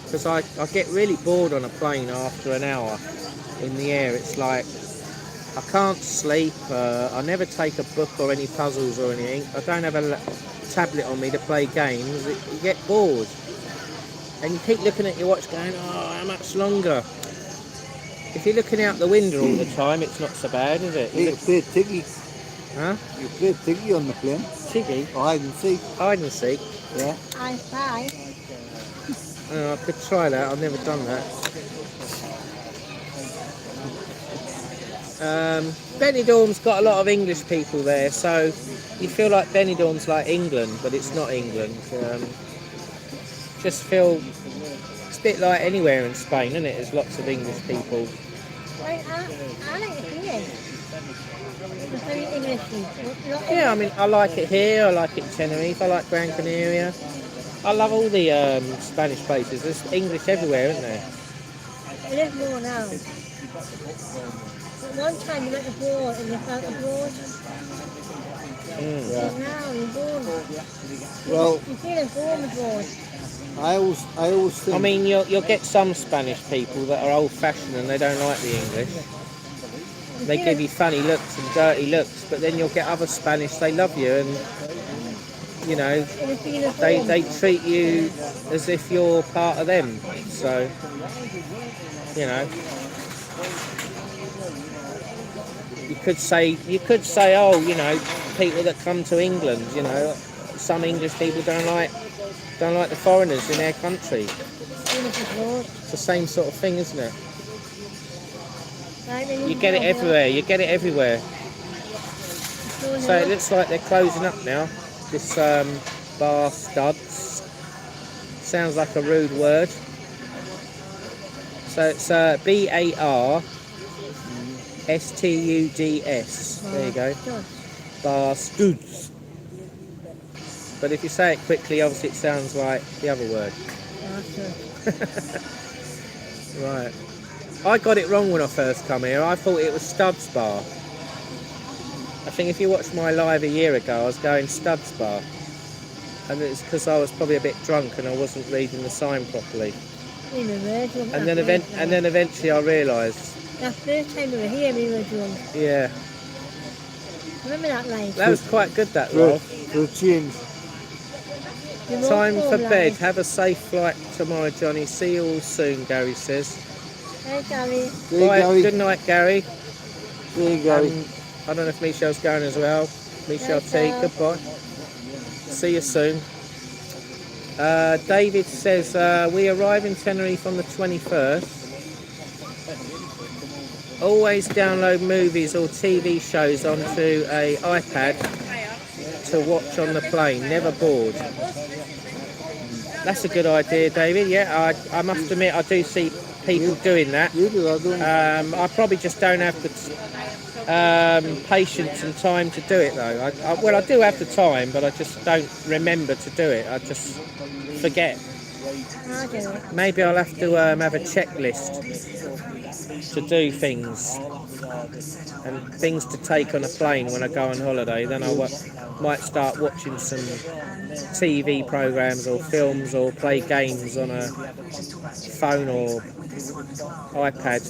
Speaker 1: Because I get really bored on a plane after an hour in the air. It's like, I can't sleep, I never take a book or any puzzles or anything. I don't have a tablet on me to play games. You get bored. And you keep looking at your watch going, oh, how much longer? If you're looking out the window all the time, it's not so bad, is it?
Speaker 3: you played Tiggy.
Speaker 1: Huh?
Speaker 3: You played Tiggy on the plane.
Speaker 1: Tiggy?
Speaker 3: Or hide and seek.
Speaker 1: Hide and seek?
Speaker 3: Yeah.
Speaker 4: I spy.
Speaker 1: Oh, I could try that, I've never done that. Benidorm's got a lot of English people there, so you feel like Benidorm's like England, but it's not England. Just feel it's a bit like anywhere in Spain, isn't it? There's lots of English people.
Speaker 4: I like it here. It's very English.
Speaker 1: Yeah, I mean, I like it here, I like it in Tenerife, I like Gran Canaria. I love all the Spanish places. There's English everywhere, isn't there?
Speaker 4: It is more now. But one time you went abroad and you felt abroad. But now you're born.
Speaker 3: Well,
Speaker 4: You feel born abroad.
Speaker 3: I always think.
Speaker 1: I mean, you'll get some Spanish people that are old-fashioned and they don't like the English. They give you funny looks and dirty looks, but then you'll get other Spanish, they love you and, you know,
Speaker 4: You feel at home.
Speaker 1: they treat you as if you're part of them. So, you know, you could say, oh, you know, people that come to England, you know, some English people don't like the foreigners in their country. It's the same sort of thing, isn't it? You get it everywhere. You get it everywhere. So it looks like they're closing up now. This bar Studs. Sounds like a rude word. So it's BARSTUDS. There you go. Bar Studs. But if you say it quickly, obviously it sounds like the other word. Right. I got it wrong when I first come here. I thought it was Studs Bar. I think if you watched my live a year ago, I was going Studs Bar. And it's because I was probably a bit drunk and I wasn't reading the sign properly. And then eventually I realised.
Speaker 4: That first time we were here, we were drunk.
Speaker 1: Yeah.
Speaker 4: Remember that line?
Speaker 1: That was quite good, that,
Speaker 3: For
Speaker 1: Rolf.
Speaker 3: a change.
Speaker 1: Time for bed. Have a safe flight tomorrow, Johnny. See you all soon, Gary says.
Speaker 4: Hey, Gary.
Speaker 3: Hey,
Speaker 1: Bye.
Speaker 3: Gary.
Speaker 1: Good night, Gary.
Speaker 3: Hey, Gary.
Speaker 1: I don't know if Michelle's going as well. Michelle T, goodbye. See you soon. David says, we arrive in Tenerife on the 21st. Always download movies or TV shows onto a iPad to watch on the plane. Never bored. That's a good idea, David. Yeah, I must admit I do see people doing that.
Speaker 3: You do that, don't you?
Speaker 1: I probably just don't have the patience and time to do it though. I do have the time, but I just don't remember to do it. I just forget.
Speaker 4: I'll do it.
Speaker 1: Maybe I'll have to have a checklist to do things and things to take on a plane when I go on holiday. Then I might start watching some TV programs or films or play games on a phone or iPad.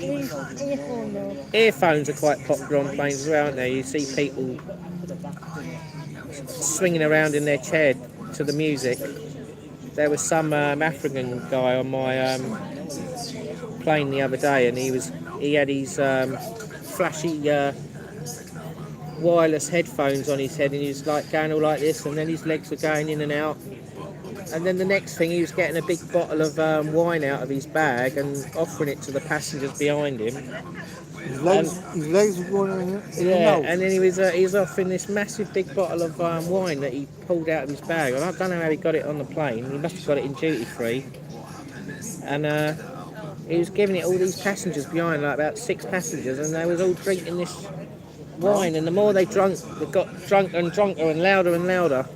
Speaker 4: Earphone though.
Speaker 1: Earphones are quite popular on planes as well, aren't they? You see people swinging around in their chair to the music. There was some African guy on my plane the other day, and he had his flashy wireless headphones on his head, and he's like going all like this, and then his legs were going in and out. And then the next thing, he was getting a big bottle of wine out of his bag and offering it to the passengers behind him.
Speaker 3: His legs were going in and
Speaker 1: Yeah,
Speaker 3: out.
Speaker 1: and then he was offering this massive big bottle of wine that he pulled out of his bag. And I don't know how he got it on the plane. He must have got it in duty free. And he was giving it all these passengers behind, like about 6 passengers, and they was all drinking this wine. And the more they drank, they got drunker and drunker and louder.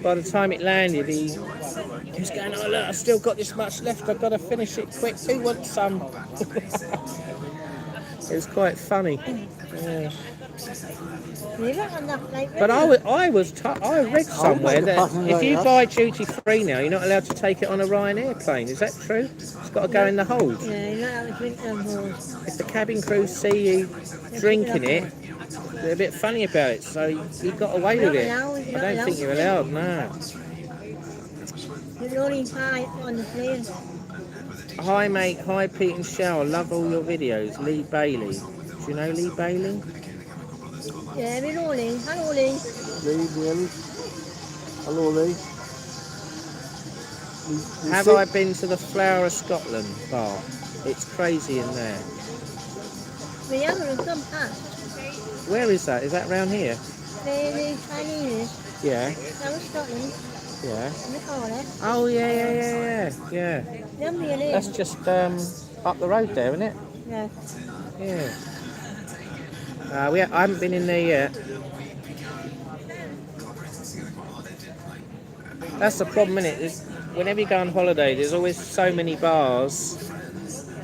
Speaker 1: By the time it landed, he was going, "Oh look, I've still got this much left. I've got to finish it quick. Who wants some?" It was quite funny. Yeah. But I read somewhere that if you buy duty free now, you're not allowed to take it on a Ryanair plane. Is that true? It's got to go in the hold.
Speaker 4: Yeah, you're not allowed to drink on board.
Speaker 1: If the cabin crew see you drinking it, they're a bit funny about it. So you got away with it. I don't think you're allowed. No.
Speaker 4: You're only high on the plane.
Speaker 1: Hi mate, hi Pete and Chelle. Love all your videos. Lee Bailey. Do you know Lee Bailey?
Speaker 4: Yeah, we're all in. Hello, Lee.
Speaker 3: Lee, Bailey. Hello, Lee.
Speaker 1: Have I been to the Flower of Scotland bar? It's crazy in there.
Speaker 4: We haven't come past.
Speaker 1: Where is that? Is that round here?
Speaker 4: The Chinese.
Speaker 1: Yeah,
Speaker 4: That was Scotland.
Speaker 1: yeah.
Speaker 4: In the corner.
Speaker 1: Oh yeah.
Speaker 4: Then we're in.
Speaker 1: That's just up the road there, isn't it?
Speaker 4: Yeah.
Speaker 1: Yeah. I haven't been in there yet. That's the problem, isn't it? Whenever you go on holiday, there's always so many bars,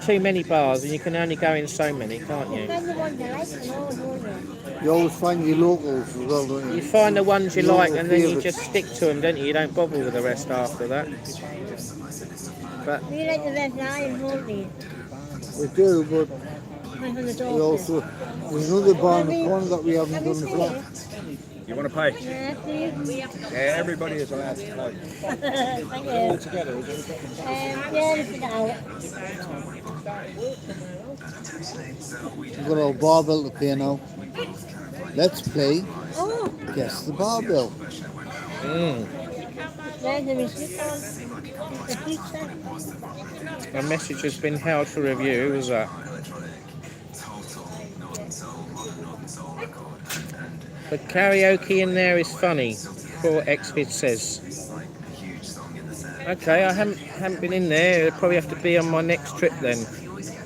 Speaker 1: too many bars, and you can only go in so many, can't you?
Speaker 4: Then the one that likes them all, don't you?
Speaker 3: You always find your locals as well, don't you?
Speaker 1: You find the ones you like, and then you
Speaker 3: favourites.
Speaker 1: just stick to them, don't you? You don't bother with the rest after that. But
Speaker 4: We like the Red Lion, don't we?
Speaker 3: We do, but
Speaker 4: Right on the
Speaker 3: we
Speaker 4: door.
Speaker 3: also, there's another bar in the corner that we haven't
Speaker 4: Can
Speaker 3: done
Speaker 4: we
Speaker 3: as
Speaker 4: see
Speaker 3: well.
Speaker 4: it?
Speaker 6: You want to pay?
Speaker 4: Yeah, please.
Speaker 6: Yeah, everybody is allowed to pay.
Speaker 4: Thank you.
Speaker 6: Together, is it?
Speaker 4: Yeah, let's get out.
Speaker 3: We've got our bar bill to pay now. Let's play
Speaker 4: Oh,
Speaker 3: Guess the Bar Bill.
Speaker 4: there's the receipt on the pizza.
Speaker 1: a message has been held for review. Who was that? The karaoke in there is funny, poor Xvid says. Okay, I haven't been in there. It'll probably have to be on my next trip then.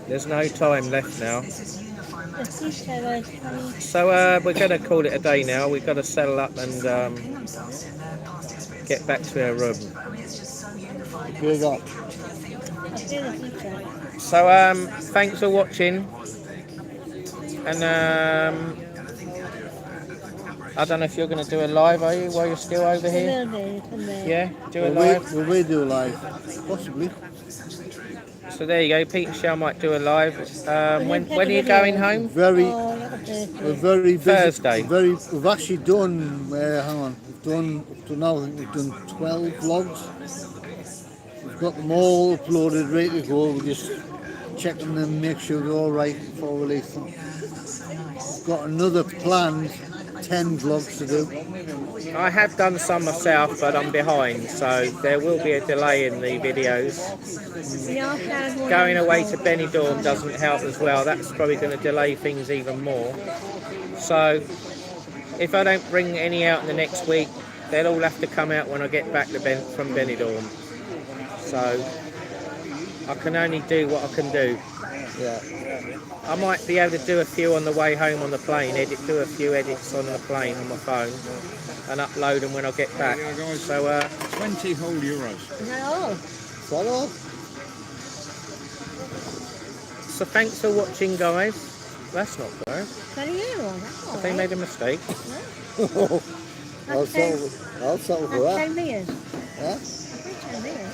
Speaker 1: There's no time left now.
Speaker 4: The pizza was funny.
Speaker 1: So we're going to call it a day now. We've got to settle up and get back to our room.
Speaker 3: Here we go.
Speaker 4: I feel the pizza.
Speaker 1: So thanks for watching. And I don't know if you're going to do a live, are you, while you're still over here? Yeah, do a live.
Speaker 3: Will we do a live? Possibly.
Speaker 1: So there you go. Pete and Chelle might do a live. When are you going home?
Speaker 3: We're very busy.
Speaker 1: Thursday.
Speaker 3: We've actually done, hang on, we've done, up to now I think we've done 12 vlogs. We've got them all uploaded, ready to go. We're just checking them, make sure they're all right before we release them. We've got another planned 10 vlogs to do.
Speaker 1: I have done some myself, but I'm behind, so there will be a delay in the videos. Going away to Benidorm doesn't help as well. That's probably going to delay things even more. So if I don't bring any out in the next week, they'll all have to come out when I get back to from Benidorm. So I can only do what I can do.
Speaker 3: Yeah.
Speaker 1: I might be able to do a few on the way home on the plane, do a few edits on the plane on my phone and upload them when I get back. So
Speaker 6: 20 whole euros.
Speaker 3: Follow?
Speaker 1: So thanks for watching, guys. That's not bad. Have they made a mistake?
Speaker 3: I'll settle for that.
Speaker 4: 10 years.
Speaker 3: Yeah?
Speaker 4: 10 years.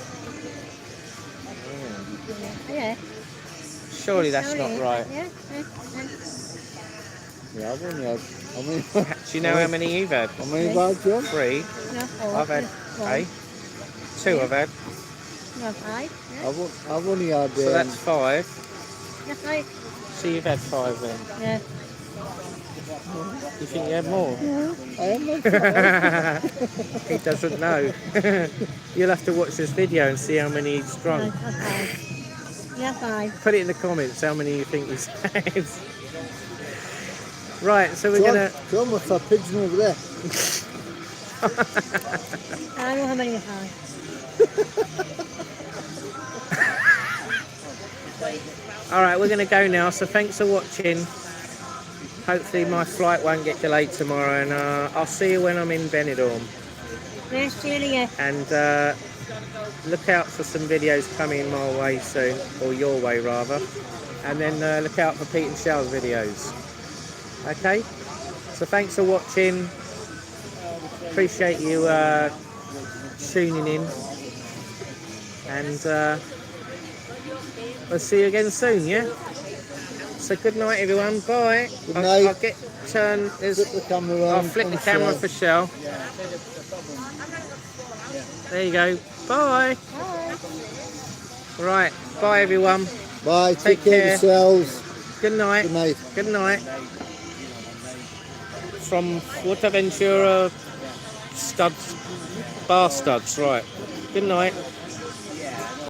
Speaker 4: Yeah.
Speaker 1: Surely that's not right.
Speaker 4: Yeah.
Speaker 3: Yeah, I've only had, how many,
Speaker 1: Do you know how many you've had?
Speaker 3: how many bags you have?
Speaker 1: 3. I've had 8. 2 I've had.
Speaker 3: I've only had,
Speaker 1: So that's 5.
Speaker 4: That's right.
Speaker 1: So you've had 5 then.
Speaker 4: Yeah.
Speaker 1: You think you had more?
Speaker 4: No.
Speaker 3: I am not.
Speaker 1: He doesn't know. You'll have to watch this video and see how many he's drunk.
Speaker 4: Okay. Yeah, fine.
Speaker 1: Put it in the comments how many you think he's had. Right, so we're
Speaker 3: John,
Speaker 1: gonna.
Speaker 3: John, what's that pigeon over there?
Speaker 4: I don't know how many you had.
Speaker 1: All right, we're gonna go now. So thanks for watching. Hopefully my flight won't get delayed tomorrow, and I'll see you when I'm in Benidorm.
Speaker 4: Nice seeing you.
Speaker 1: And look out for some videos coming my way soon, or your way rather. And then look out for Pete and Chelle's videos. Okay? So thanks for watching. Appreciate you tuning in. And we'll see you again soon, yeah? So good night everyone, bye.
Speaker 3: Good night.
Speaker 1: I'll get turn is
Speaker 3: Flip the camera
Speaker 1: I'll
Speaker 3: around
Speaker 1: flip the
Speaker 3: on
Speaker 1: camera
Speaker 3: Shell.
Speaker 1: for Shell. There you go. Bye. Right, bye everyone.
Speaker 3: Bye,
Speaker 1: Take
Speaker 3: take care
Speaker 1: care.
Speaker 3: of yourselves.
Speaker 1: Good night.
Speaker 3: Good night.
Speaker 1: Good night. From Fuerteventura studs, bar studs, right. Good night.